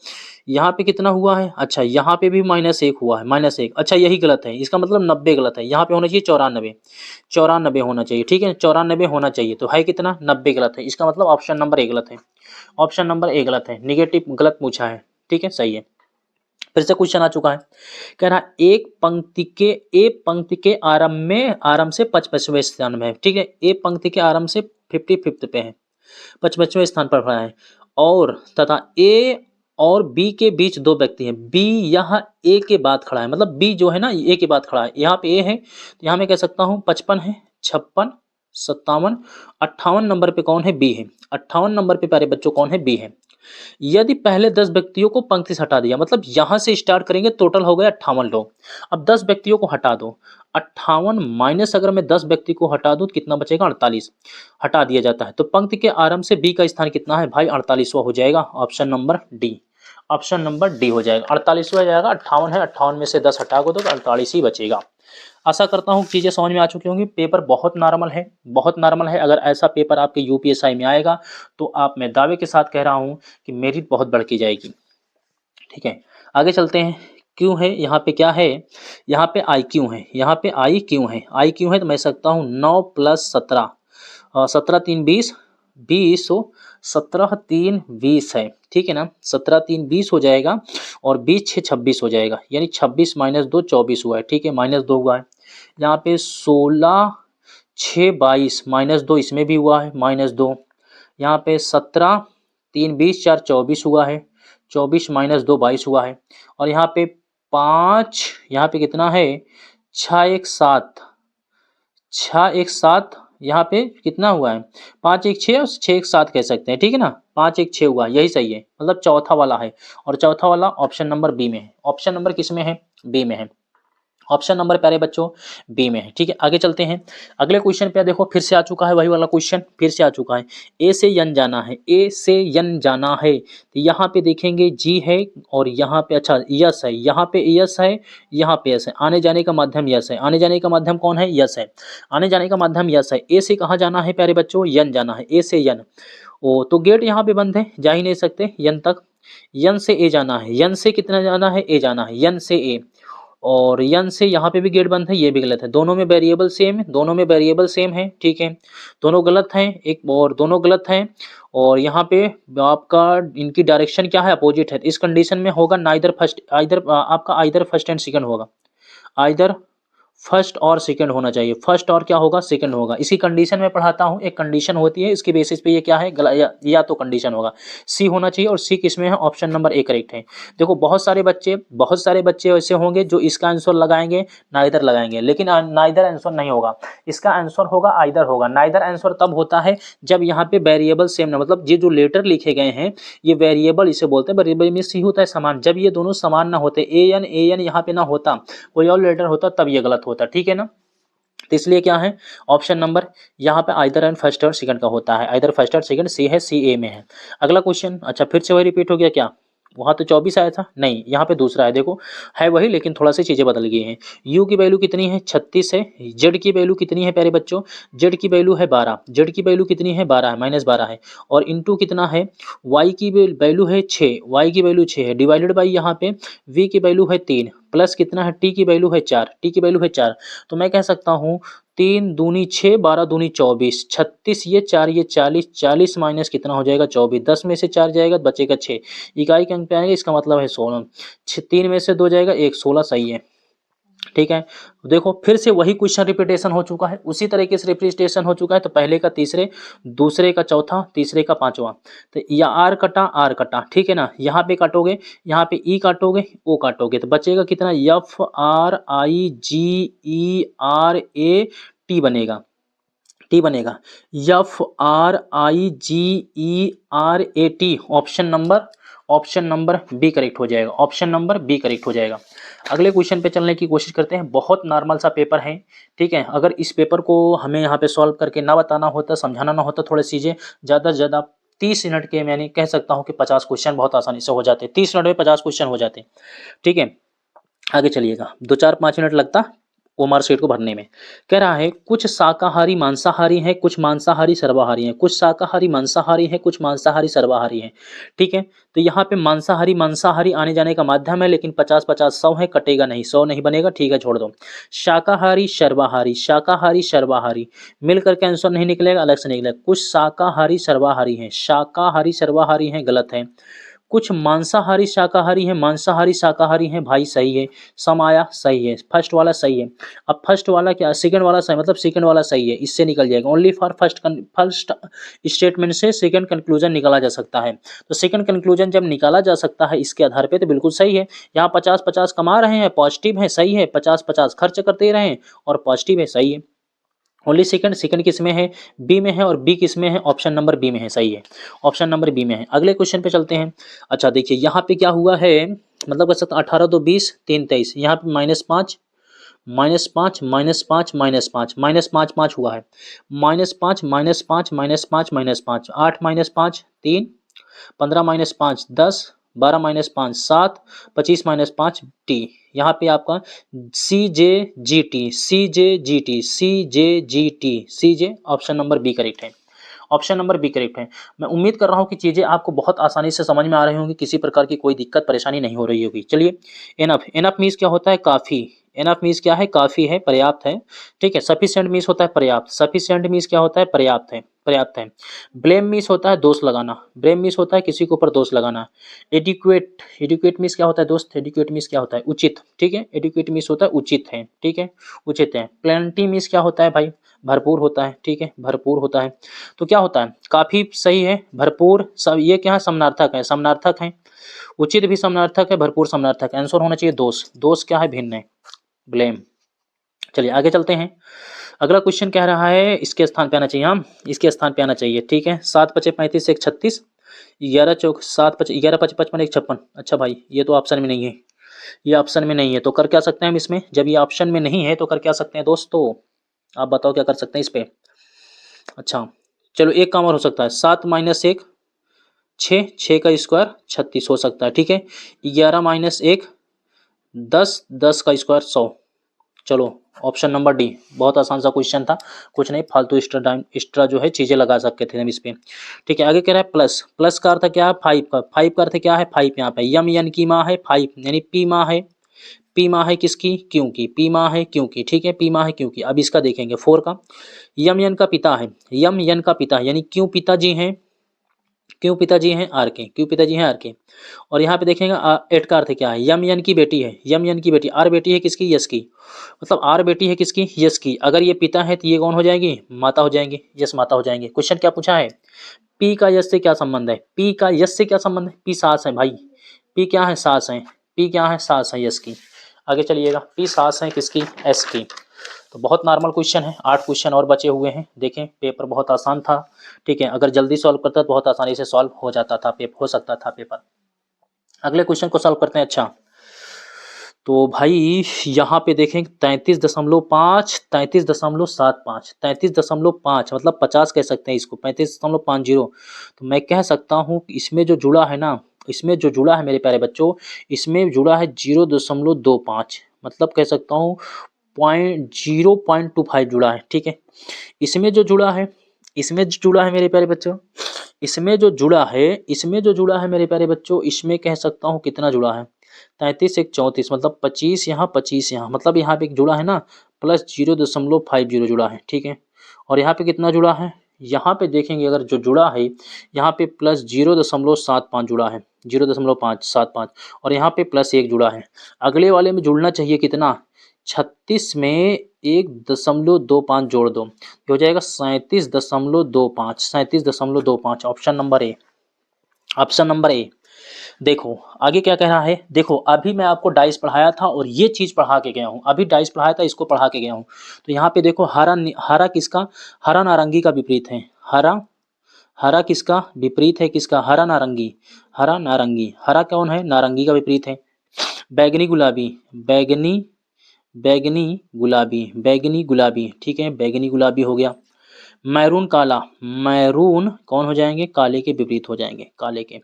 यहाँ पे कितना हुआ है, अच्छा यहाँ पे भी -1 हुआ है, -1, अच्छा यही गलत है, इसका मतलब 90 गलत है, यहाँ पे होना चाहिए 94, 94 होना चाहिए, ठीक है, 94 होना चाहिए, तो है कितना, 90 गलत है, इसका मतलब ऑप्शन नंबर ए गलत है, ऑप्शन नंबर ए गलत है, निगेटिव गलत पूछा है, ठीक है, सही है। फिर से क्वेश्चन आ चुका है, कह रहा एक पंक्ति के आरंभ से 55वें स्थान में है, ठीक है, एक पंक्ति के आरंभ से 55th पे है, 55वें स्थान पर खड़ा है, और तथा ए और बी के बीच 2 व्यक्ति हैं, बी यहाँ ए के बाद खड़ा है, मतलब बी जो है ना ए के बाद खड़ा है, यहाँ पे ए है, तो यहाँ मैं कह सकता हूँ 55 है, 56 57 58 नंबर पे कौन है, बी है, 58 नंबर पे प्यारे बच्चों कौन है, बी है। यदि पहले 10 व्यक्तियों को पंक्ति से हटा दिया, मतलब यहां से स्टार्ट करेंगे, टोटल हो गए 58 लोग, अब 10 व्यक्तियों को हटा दो, 58 माइनस अगर मैं 10 व्यक्ति को हटा दूं तो कितना बचेगा, 48, हटा दिया जाता है, तो पंक्ति के आरंभ से बी का स्थान कितना है भाई, 48वां हो जाएगा, option number D, option number D हो जाएगा, 48वां जाएगा, 58 है, 58 में से 10 हटा दो तो 48 ही बचेगा। आशा करता हूँ चीज़ें समझ में आ चुकी होंगी। पेपर बहुत नॉर्मल है, बहुत नॉर्मल है। अगर ऐसा पेपर आपके यूपीएसआई में आएगा तो आप, मैं दावे के साथ कह रहा हूँ कि मेरिट बहुत बढ़ के जाएगी, ठीक है। आगे चलते हैं, क्यों है यहाँ पे, क्या है यहाँ पे, आई क्यों है, यहाँ पे आई क्यों है, आई क्यों है, तो मैं सकता हूँ 9 + 17, 17 3 20, 20 हो, 17 3 20 है, ठीक है ना, 17 3 20 हो जाएगा, और 20 6 26 हो जाएगा, यानी 26 - 2 24 हुआ है, ठीक है, -2 हुआ है। यहाँ पे 16 6 22 -2 इसमें भी हुआ है, -2। यहाँ पे 17 3 20 4 24 हुआ है, 24 -2 22 हुआ है, और यहाँ पे 5, यहाँ पे कितना है, 6 1 7, 6 1 7, यहाँ पे कितना हुआ है 5 1 6 और 6 1 7 कह सकते हैं, ठीक है ना। 5 1 6 हुआ, यही सही है, मतलब चौथा वाला है। और चौथा वाला ऑप्शन नंबर बी में है। ऑप्शन नंबर किस में है? बी में है। ऑप्शन नंबर प्यारे बच्चों बी में है, ठीक है। आगे चलते हैं अगले क्वेश्चन पे। देखो फिर से आ चुका है वही वाला क्वेश्चन, फिर से आ चुका है। ए से यन जाना है, ए से यन जाना है, तो यहाँ पे देखेंगे जी है और यहाँ पे अच्छा यस है, यहाँ पे यस है, यहाँ पे यस है। आने जाने का माध्यम यस है, आने जाने का माध्यम कौन है? यस है, आने जाने का माध्यम यस है। ए से कहाँ जाना है प्यारे बच्चों? यन जाना है, ए से यन। ओ तो गेट यहाँ पे बंद है, जा ही नहीं सकते यन तक। यन से ए जाना है, यन से कितना जाना है? ए जाना है, यन से ए। और यन से यहाँ पे भी गेट बंद है, ये भी गलत है। दोनों में वेरिएबल सेम है, दोनों में वेरिएबल सेम है, ठीक है। दोनों गलत हैं, एक और दोनों गलत हैं। और यहाँ पे आपका इनकी डायरेक्शन क्या है? अपोजिट है। इस कंडीशन में होगा नाइदर फर्स्ट, आइदर आपका आइदर फर्स्ट एंड सेकंड होगा, आइदर फर्स्ट और सेकंड होना चाहिए। फर्स्ट और क्या होगा? सेकंड होगा। इसी कंडीशन में पढ़ाता हूँ, एक कंडीशन होती है, इसके बेसिस पे ये क्या है? या तो कंडीशन होगा सी होना चाहिए, और सी किसमें है? ऑप्शन नंबर ए करेक्ट है। देखो बहुत सारे बच्चे ऐसे होंगे जो इसका आंसर लगाएंगे, नाइदर लगाएंगे, लेकिन नाइदर आंसर नहीं होगा, इसका आंसर होगा आइदर होगा। नाइदर आंसर तब होता है जब यहाँ पे वेरिएबल सेम ना, मतलब ये जो लेटर लिखे गए हैं ये वेरिएबल इसे बोलते हैं। वेरिएबल में सी होता है समान, जब ये दोनों समान ना होते, ए एन यहाँ पे ना होता, कोई और लेटर होता, तब ये गलत होता, ठीक है ना। तो इसलिए क्या है? ऑप्शन नंबर यहाँ पे आइदर एंड फर्स्ट और सेकंड का होता है, आइदर फर्स्ट और सेकंड। सी है, सी ए में है। अगला क्वेश्चन, अच्छा फिर से वही रिपीट हो गया क्या? वहाँ तो 24 आया था, नहीं यहाँ पे दूसरा है। देखो है वही, लेकिन थोड़ा सी चीजें बदल गई हैं। यू की वैल्यू कितनी है? 36 है। जेड की वैल्यू कितनी है प्यारे बच्चों? जेड की वैल्यू है 12। जेड की वैल्यू कितनी है? 12 है, -12 है। और इंटू कितना है? वाई की वैल्यू है 6, वाई की वैल्यू 6 है, डिवाइडेड बाई यहाँ पे वी की वैल्यू है 3, प्लस कितना है? टी की वैल्यू है 4, टी की वैल्यू है 4। तो मैं कह सकता हूँ 3 दूनी 6, 12 दूनी 24, 36 ये 4 ये 40, 40 माइनस कितना हो जाएगा? 24। 10 में से 4 जाएगा तो बचेगा 6, इकाई के अंक पे आएगा, इसका मतलब है 16। 3 में से 2 जाएगा 1, 16 सही है, ठीक है। देखो फिर से वही क्वेश्चन रिपीटेशन हो चुका है, उसी तरीके से रिपीटेशन हो चुका है। तो पहले का तीसरे, दूसरे का चौथा, तीसरे का पांचवा। तो या आर कटा, ठीक है ना। यहाँ पे काटोगे, यहाँ पे ई काटोगे, ओ काटोगे, तो बचेगा कितना? F R I G E R A T बनेगा, टी बनेगा। F R I G E R A T. Option number B correct हो जाएगा, ऑप्शन नंबर बी करेक्ट हो जाएगा। अगले क्वेश्चन पे चलने की कोशिश करते हैं। बहुत नॉर्मल सा पेपर है, ठीक है। अगर इस पेपर को हमें यहाँ पे सॉल्व करके ना बताना होता, समझाना ना होता, थोड़ी चीज़ें ज़्यादा से ज़्यादा 30 मिनट के, मैंने कह सकता हूँ कि 50 क्वेश्चन बहुत आसानी से हो जाते, 30 मिनट में 50 क्वेश्चन हो जाते, ठीक है। आगे चलिएगा, 2 4 5 मिनट लगता वो मार्कशीट को भरने में। कह रहा है कुछ शाकाहारी मांसाहारी हैं, कुछ मांसाहारी सर्वाहारी हैं, कुछ शाकाहारी मांसाहारी हैं, कुछ मांसाहारी सर्वाहारी हैं, ठीक है। तो यहाँ पे मांसाहारी आने जाने का माध्यम है, लेकिन 50 50 100 है, कटेगा नहीं, 100 नहीं बनेगा, ठीक है छोड़ दो। शाकाहारी सर्वाहारी मिलकर के आंसर नहीं निकलेगा, अलग से निकलेगा। कुछ शाकाहारी सर्वाहारी हैं, गलत है। कुछ मांसाहारी शाकाहारी हैं, भाई सही है। सम आया, सही है, फर्स्ट वाला सही है। अब फर्स्ट वाला क्या? सेकंड वाला सही, मतलब सेकंड वाला सही है, इससे निकल जाएगा। ओनली फॉर फर्स्ट स्टेटमेंट से सेकंड कंक्लूजन निकाला जा सकता है। तो सेकंड कंक्लूजन जब निकाला जा सकता है इसके आधार पे, तो बिल्कुल सही है। यहाँ 50 50 कमा रहे हैं, पॉजिटिव है, सही है। 50 50 खर्च करते रहे हैं और पॉजिटिव है, सही है। ओनली सेकंड किस में है? बी में है। और बी किस में है? ऑप्शन नंबर बी में है, सही है, ऑप्शन नंबर बी में है। अगले क्वेश्चन पे चलते हैं। अच्छा देखिए यहाँ पे क्या हुआ है, मतलब कर सकते 18 2 20 3 23, यहाँ पे -5 -5 -5 -5 -5 हुआ है। -5 -5 -5 -5, 8 -5 3, 15 -5 10, 12 -5 7, 25 -5 टी। यहाँ पे आपका CJ option number B correct है, ऑप्शन नंबर बी करेक्ट है। मैं उम्मीद कर रहा हूँ कि चीज़ें आपको बहुत आसानी से समझ में आ रही होंगी, किसी प्रकार की कोई दिक्कत परेशानी नहीं हो रही होगी। चलिए एनफ मीन्स क्या होता है? काफ़ी। एनफ मीन्स क्या है? काफ़ी है, पर्याप्त है, ठीक है। सफिशिएंट मीन्स होता है पर्याप्त। सफिशिएंट मीन्स क्या होता है? पर्याप्त है, पर्याप्त है। ब्लेम मीन्स होता है दोष लगाना। ब्लेम मीन्स होता है किसी के ऊपर दोष लगाना। एडिक्वेट मीन्स क्या होता है दोस्त? एडिक्वेट मीन्स क्या होता है? उचित, ठीक है। एडिक्वेट मीन्स होता है उचित है, ठीक है, उचित है। प्लेंटी मीन्स क्या होता है भाई? भरपूर होता है, ठीक है, भरपूर होता है। तो क्या होता है? काफी सही है, भरपूर सब ये क्या है? समानार्थक है, समानार्थक है। उचित भी समानार्थक है, भरपूर समानार्थक है। आंसर होना चाहिए दोष। दोष क्या है? भिन्न है, ब्लेम। चलिए आगे चलते हैं। अगला क्वेश्चन कह रहा है इसके स्थान पे आना चाहिए, हाँ इसके स्थान पे आना चाहिए, ठीक है। 7 पचे 35 1 36, 11 चौक 7 पचे 11 पचे 55 1 56। अच्छा भाई ये तो ऑप्शन में नहीं है, ये ऑप्शन में नहीं है, तो कर क्या सकते हैं हम इसमें, जब ये ऑप्शन में नहीं है तो कर क्या सकते हैं दोस्तों, आप बताओ क्या कर सकते हैं इस पे। अच्छा चलो एक काम और हो सकता है, 7 माइनस 1 6, 6 का स्क्वायर 36 हो सकता है, ठीक है। 11 माइनस 1 10, 10 का स्क्वायर 100। चलो ऑप्शन नंबर डी, बहुत आसान सा क्वेश्चन था, कुछ नहीं फालतू एक्स्ट्रा जो है चीजें लगा सकते थे हम इस पे, ठीक है। आगे कह रहा है प्लस, प्लस का अर्थ क्या है 5 का, 5 का अर्थ क्या है 5 यहाँ पे, यम यन की माँ है 5 यानी पी माँ है, पी माँ है किसकी क्योंकि, पी माँ है क्योंकि, ठीक है पी माँ है क्योंकि। अब इसका देखेंगे 4 का, यम यन का पिता है, यम यन का पिता है यानी क्यों पिताजी हैं, क्यों पिताजी हैं आर के, क्यों पिताजी हैं आर के। और यहाँ पे देखेंगे 8 का अर्थ क्या है, यम यन की बेटी है, यम यन की बेटी, आर बेटी है किसकी यश की, मतलब आर बेटी है किसकी यश की। अगर ये पिता है तो ये कौन हो जाएगी माता हो जाएंगी, यश माता हो जाएंगे। क्वेश्चन क्या पूछा है, पी का यश से क्या संबंध है, पी का यश से क्या संबंध है, पी सास है भाई, पी क्या है सास है, पी क्या है सास है यश की। आगे चलिएगा, पी सास है किसकी एस की। तो बहुत नॉर्मल क्वेश्चन है, 8 क्वेश्चन और बचे हुए हैं, देखें पेपर बहुत आसान था, ठीक है। अगर जल्दी सॉल्व करता तो बहुत आसानी से सॉल्व हो जाता था, पेपर हो सकता था पेपर। अगले क्वेश्चन को सॉल्व करते हैं। अच्छा तो भाई यहाँ पे देखें 33.5, 33.75, 33.5 मतलब 50 कह सकते हैं इसको, 35.50। तो मैं कह सकता हूँ कि इसमें जो जुड़ा है ना, इसमें जो जुड़ा है मेरे प्यारे बच्चों, इसमें जुड़ा है 0.25, मतलब कह सकता हूँ 0.25 जुड़ा है, ठीक है। इसमें जो जुड़ा है, इसमें जो जुड़ा है मेरे प्यारे बच्चों, इसमें जो जुड़ा है, इसमें जो जुड़ा है मेरे प्यारे बच्चों, इसमें कह सकता हूँ कितना जुड़ा है 33 1 34, मतलब 25 यहाँ 25 यहाँ, मतलब यहाँ पे एक जुड़ा है ना प्लस 0.50 जुड़ा है, ठीक है। और यहाँ पे कितना जुड़ा है, यहाँ पे देखेंगे अगर जो जुड़ा है यहाँ पे प्लस 0.75 जुड़ा है, 0.575, और यहाँ पे प्लस 1 जुड़ा है। अगले वाले में जुड़ना चाहिए कितना, 36 में 1.25 जोड़ दो, ये हो जाएगा 37.25, 37.25, ऑप्शन नंबर ए, ऑप्शन नंबर ए। देखो आगे क्या कह रहा है, देखो अभी मैं आपको डाइस पढ़ाया था और ये चीज पढ़ा के गया हूँ, अभी डाइस पढ़ाया था इसको पढ़ा के गया हूँ। तो यहाँ पे देखो हरा, हरा किसका, हरा नारंगी का विपरीत है, हरा, हरा किसका विपरीत है किसका, हरा नारंगी, हरा नारंगी, हरा कौन है नारंगी का विपरीत है। बैगनी गुलाबी, बैगनी, बैगनी गुलाबी, बैगनी गुलाबी, ठीक है बैगनी गुलाबी हो गया। मैरून काला, मैरून कौन हो जाएंगे काले के विपरीत हो जाएंगे, काले के।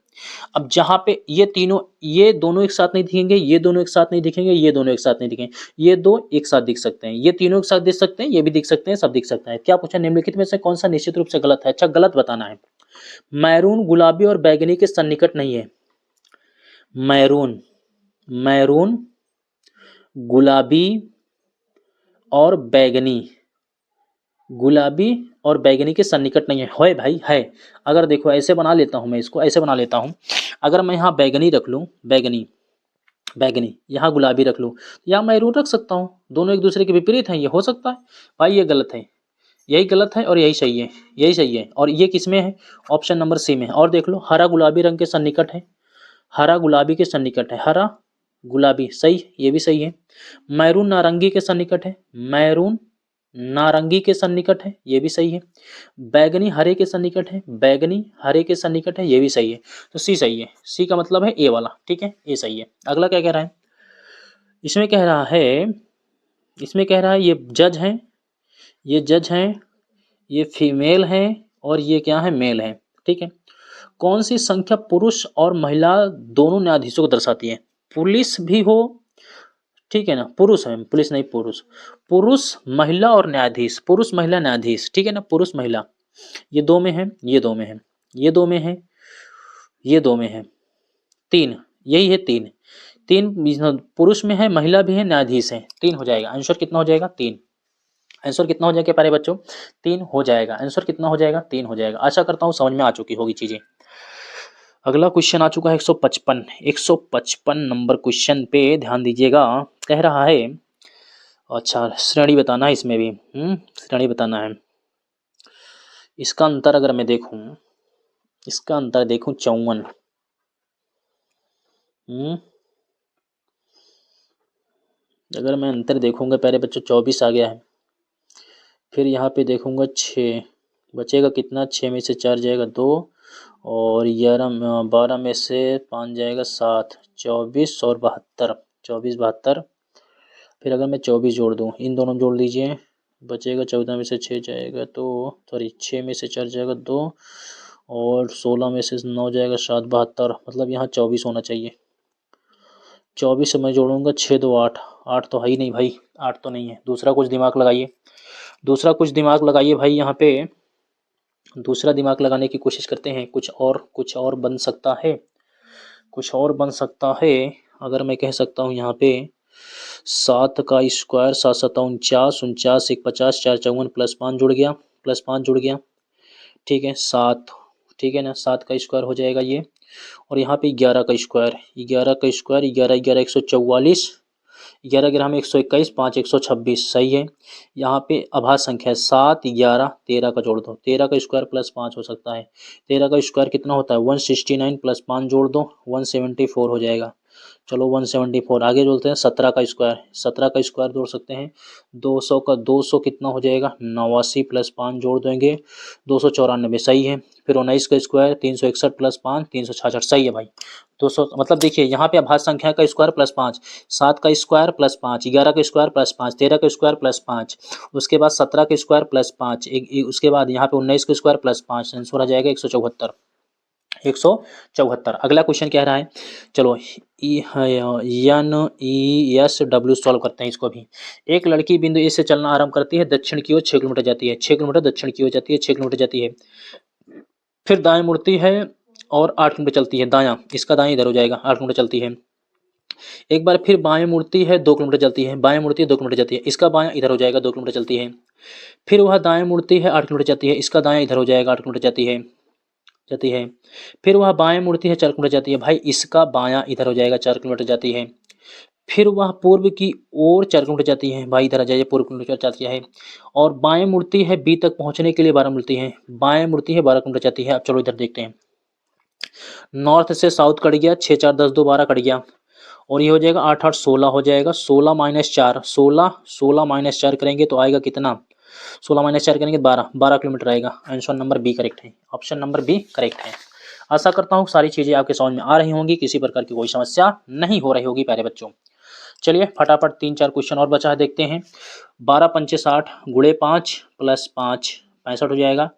अब जहाँ पे ये तीनों, ये दोनों एक साथ नहीं दिखेंगे, ये दोनों एक साथ नहीं दिखेंगे, ये दोनों एक साथ नहीं दिखेंगे, ये दो एक साथ दिख सकते हैं, ये तीनों एक साथ दिख सकते हैं, ये भी दिख सकते हैं, सब दिख सकता है। क्या पूछा, निम्नलिखित में से कौन सा निश्चित रूप से गलत है, अच्छा गलत बताना है। मैरून गुलाबी और बैगनी के सन्निकट नहीं है, मैरून, मैरून गुलाबी और बैगनी, गुलाबी और बैगनी के सन्निकट नहीं है, होए भाई है। अगर देखो ऐसे बना लेता हूं मैं इसको, ऐसे बना लेता हूं, अगर मैं यहाँ बैगनी रख लूं, बैगनी, बैगनी यहाँ गुलाबी रख लूं, या मैरून रख सकता हूँ, दोनों एक दूसरे के विपरीत हैं, ये हो सकता है। भाई ये गलत है, यही गलत है और यही सही है, यही सही है। और ये किसमें है, ऑप्शन नंबर सी में है। और देख लो हरा गुलाबी रंग के सन्निकट है, हरा गुलाबी के सन्निकट है, हरा गुलाबी सही, ये भी सही है। मैरून नारंगी के सन्निकट है, मैरून नारंगी के सन्निकट है, ये भी सही है। बैगनी हरे के सन्निकट है, बैगनी हरे के सन्निकट है, ये भी सही है। तो सी सही है, सी का मतलब है ए वाला, ठीक है ए सही है। अगला क्या कह रहा है, इसमें कह रहा है, इसमें कह रहा है ये जज हैं, ये जज हैं, ये फीमेल है और ये क्या है मेल है, ठीक है। कौन सी संख्या पुरुष और महिला दोनों न्यायाधीशों को दर्शाती है, पुलिस भी हो, ठीक है ना, पुरुष है, पुलिस नहीं पुरुष, पुरुष महिला और न्यायाधीश, पुरुष महिला न्यायाधीश, ठीक है ना, पुरुष महिला, ये दो में है, ये दो में है, ये दो में है, ये दो में है, तीन, यही है तीन, तीन पुरुष में है महिला भी है न्यायाधीश है, तीन हो जाएगा आंसर, कितना हो जाएगा तीन, आंसर कितना हो जाएगा प्यारे बच्चों, तीन हो जाएगा आंसर, कितना हो जाएगा तीन हो जाएगा। आशा करता हूँ समझ में आ चुकी होगी चीजें। अगला क्वेश्चन आ चुका है 155, 155 नंबर क्वेश्चन पे ध्यान दीजिएगा। कह रहा है, अच्छा श्रेणी बताना है इसमें भी, श्रेणी बताना है। इसका अंतर अगर मैं देखूं, इसका अंतर देखूं 54, अगर मैं अंतर देखूंगा प्यारे बच्चों 24 आ गया है, फिर यहाँ पे देखूँगा 6 बचेगा कितना, 6 में से 4 जाएगा 2 और 12 में से 5 जाएगा 7, 24 और 72, 24 72। फिर अगर मैं 24 जोड़ दूँ, इन दोनों में जोड़ लीजिए, बचेगा 14 में से 6 जाएगा तो सॉरी 6 में से 4 जाएगा 2 और 16 में से 9 जाएगा 7, 72, मतलब यहाँ 24 होना चाहिए। 24 से मैं जोड़ूंगा 6 2 8, 8 तो है ही नहीं भाई, 8 तो नहीं है। दूसरा कुछ दिमाग लगाइए, दूसरा कुछ दिमाग लगाइए भाई, यहाँ पे दूसरा दिमाग लगाने की कोशिश करते हैं। कुछ और बन सकता है, कुछ और बन सकता है। अगर मैं कह सकता हूँ यहाँ पे 7 का स्क्वायर 7 7 49, 49 1 50, 4 54 प्लस 5 जुड़ गया, प्लस 5 जुड़ गया, ठीक है 7, ठीक है ना, 7 का स्क्वायर हो जाएगा ये। और यहाँ पे 11 का स्क्वायर, 11 का स्क्वायर 11 11 144, 11 ग्राम में 121, 5 126, सही है। यहाँ पे अभाज्य संख्या है 7 11 13 का जोड़ दो, 13 का स्क्वायर प्लस 5 हो सकता है। 13 का स्क्वायर कितना होता है 169 प्लस 5 जोड़ दो 174 हो जाएगा। चलो 174 आगे जोड़ते हैं। 17 का स्क्वायर, 17 का स्क्वायर जोड़ सकते हैं। 200 का 200 कितना हो जाएगा 89 प्लस 5 जोड़ देंगे 294, सही है। फिर 19 का स्क्वायर 361 प्लस 5 366, सही है भाई। 200 मतलब देखिए यहाँ पे अभाज्य संख्या का स्क्वायर प्लस 5, 7 का स्क्वायर प्लस 5, 11 का स्क्वायर प्लस 5, 13 का स्क्वायर प्लस 5, उसके बाद 17 का स्क्वायर प्लस 5, उसके बाद यहाँ पे 19 का स्क्वायर प्लस 5, आंसर आ जाएगा 174, 174। अगला क्वेश्चन कह रहा है, चलो NESW सॉल्व करते हैं इसको भी। एक लड़की बिंदु ए से चलना आरंभ करती है, दक्षिण की ओर 6 किलोमीटर जाती है, 6 किलोमीटर दक्षिण की ओर जाती है, 6 किलोमीटर जाती है, फिर दाएं मुड़ती है और 8 किलोमीटर चलती है, दायां, इसका दाएं इधर हो जाएगा, 8 किलोमीटर चलती है। एक बार फिर बाएं मुड़ती है, 2 किलोमीटर चलती है, बाएं मुड़ती है 2 किलोमीटर जाती है, इसका बायां इधर हो जाएगा, 2 किलोमीटर चलती है। फिर वह दाएं मुड़ती है, 8 किलोमीटर जाती है, इसका दायां इधर हो जाएगा, 8 किलोमीटर जाती है। फिर वह बाएं मुड़ती है, 4 किलोमीटर जाती है, भाई इसका बायां इधर हो जाएगा, 4 किलोमीटर जाती है। फिर वह पूर्व की ओर 4 किलोमीटर जाती है, भाई इधर आ जाइए, पूर्व किलोमीटर जाती है। और बाएं मुड़ती है, बी तक पहुंचने के लिए 12 मुड़ती है, बाएं मुड़ती है 12 किलोमीटर जाती है। अब चलो इधर देखते हैं, नॉर्थ से साउथ कट गया, 6 4 10 2 12 कट गया, और ये हो जाएगा 8 8 16 हो जाएगा, 16 माइनस 4 16, 16 माइनस 4 करेंगे तो आएगा कितना, 16 माइनस 4 करेंगे 12, 12 किलोमीटर आएगा। आंसर नंबर बी करेक्ट है, ऑप्शन नंबर बी करेक्ट है। आशा करता हूँ सारी चीजें आपके समझ में आ रही होंगी, किसी प्रकार की कोई समस्या नहीं हो रही होगी प्यारे बच्चों। चलिए फटाफट 3 4 क्वेश्चन और बचा है, देखते हैं। 12 पंचे 60 गुणे 5 प्लस 5 65 हो जाएगा,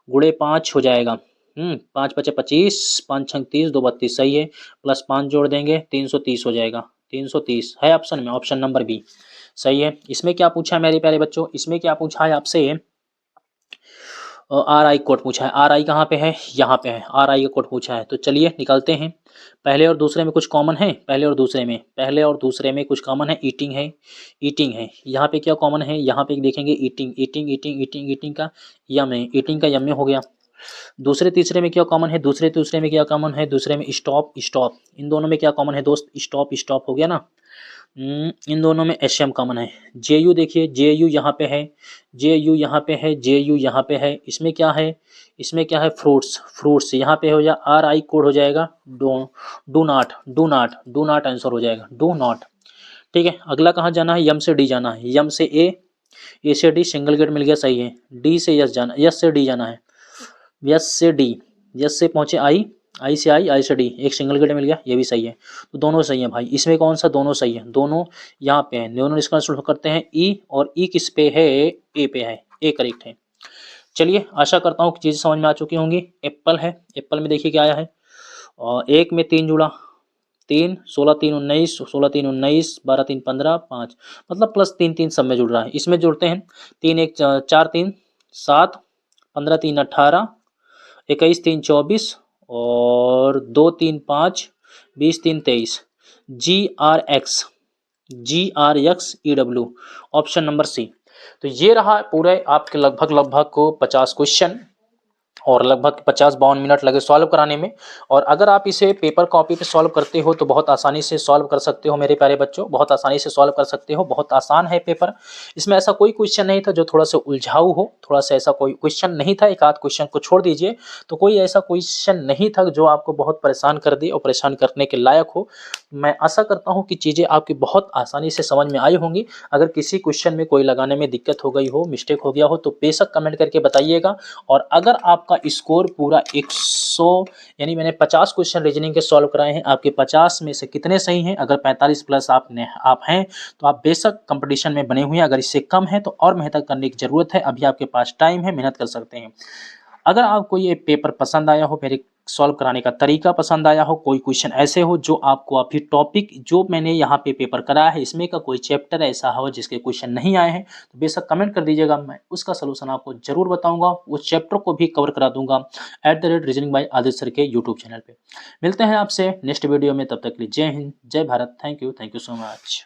गुणे 5 हो जाएगा 5 पचे 25, 5 छंग 30, 2 32, सही है। प्लस 5 जोड़ देंगे 330 हो जाएगा, 330 है ऑप्शन में, ऑप्शन नंबर बी सही है। इसमें क्या पूछा है मेरे प्यारे बच्चों, इसमें क्या पूछा है आपसे, आर आई कोड पूछा है। आर आई कहाँ पे है, यहाँ पे है, आर आई का कोड पूछा है। तो चलिए निकालते हैं। पहले और दूसरे में कुछ कॉमन है, पहले और दूसरे में कुछ कॉमन है, ईटिंग है, ईटिंग है। यहाँ पे क्या कॉमन है, यहाँ पे देखेंगे eating, eating eating eating eating का यम है, ईटिंग का यम में हो गया। दूसरे तीसरे में क्या कॉमन है, दूसरे तीसरे में क्या कॉमन है, दूसरे में स्टॉप स्टॉप, इन दोनों में क्या कॉमन है दोस्त, स्टॉप स्टॉप हो गया ना। इन दोनों में एस एम कॉमन है। जे यू देखिए, जे यू यहाँ पे है, जे यू यहाँ पे है, जे यू यहाँ पे है। इसमें क्या है, इसमें क्या है, फ्रूट्स, फ्रूट्स यहाँ पे हो जा, आर आई कोड हो जाएगा do, do not, do not, do not answer हो जाएगा, डू नॉट। ठीक है, अगला कहाँ जाना है, यम से डी जाना है, यम से ए से डी, सिंगल गेट मिल गया, सही है। डी से यस जाना, यस से डी जाना है, यस से डी, यस से पहुंचे आई, आई से आई से डी, एक सिंगल गेट मिल गया, ये भी सही है। तो दोनों सही है भाई, इसमें कौन सा, दोनों सही है, दोनों यहाँ पे हैं, दोनों इसका आंसर करते हैं ई, और ई किस पे है, ए पे है, ए करेक्ट है। चलिए आशा करता हूँ कि चीज़ें समझ में आ चुकी होंगी। एप्पल है, एप्पल में देखिए क्या आया है, और एक में 3 जुड़ा, 3 16 3 19, 16 3 19, 12 3 15 5, मतलब प्लस 3 3 सब में जुड़ रहा है। इसमें जुड़ते हैं 3 1 4 3 7, 15 3 18, 21 3 24, और 2 3 5, 20 3 23, GRX ऑप्शन नंबर सी। तो ये रहा पूरे आपके लगभग को 50 क्वेश्चन, और लगभग 50-52 मिनट लगे सॉल्व कराने में। और अगर आप इसे पेपर कॉपी पे सॉल्व करते हो तो बहुत आसानी से सॉल्व कर सकते हो मेरे प्यारे बच्चों, बहुत आसानी से सॉल्व कर सकते हो, बहुत आसान है पेपर। इसमें ऐसा कोई क्वेश्चन नहीं था जो थोड़ा-सा उलझाऊ हो, थोड़ा-सा ऐसा कोई क्वेश्चन नहीं था, एक आध क्वेश्चन को छोड़ दीजिए, तो कोई ऐसा क्वेश्चन नहीं था जो आपको बहुत परेशान कर दे और परेशान करने के लायक हो। मैं आशा करता हूँ कि चीज़ें आपकी बहुत आसानी से समझ में आई होंगी। अगर किसी क्वेश्चन में कोई लगाने में दिक्कत हो गई हो, मिस्टेक हो गया हो तो बेशक कमेंट करके बताइएगा। और अगर आपका स्कोर पूरा 100 यानी मैंने 50 क्वेश्चन रीजनिंग के सॉल्व कराए हैं, आपके 50 में से कितने सही हैं? अगर 45 प्लस आप हैं तो आप बेशक कंपटीशन में बने हुए हैं। अगर इससे कम है तो और मेहनत करने की ज़रूरत है, अभी आपके पास टाइम है, मेहनत कर सकते हैं। अगर आपको ये पेपर पसंद आया हो, मेरे सॉल्व कराने का तरीका पसंद आया हो, कोई क्वेश्चन ऐसे हो जो आपको अभी टॉपिक जो मैंने यहाँ पे पेपर कराया है इसमें का कोई चैप्टर ऐसा हो जिसके क्वेश्चन नहीं आए हैं, तो बेशक कमेंट कर दीजिएगा, मैं उसका सलूशन आपको ज़रूर बताऊँगा, उस चैप्टर को भी कवर करा दूँगा @रीजनिंग बाय आदित्य सर के यूट्यूब चैनल पे। मिलते हैं आपसे नेक्स्ट वीडियो में, तब तक के लिए जय हिंद, जय Bharat, thank you so much.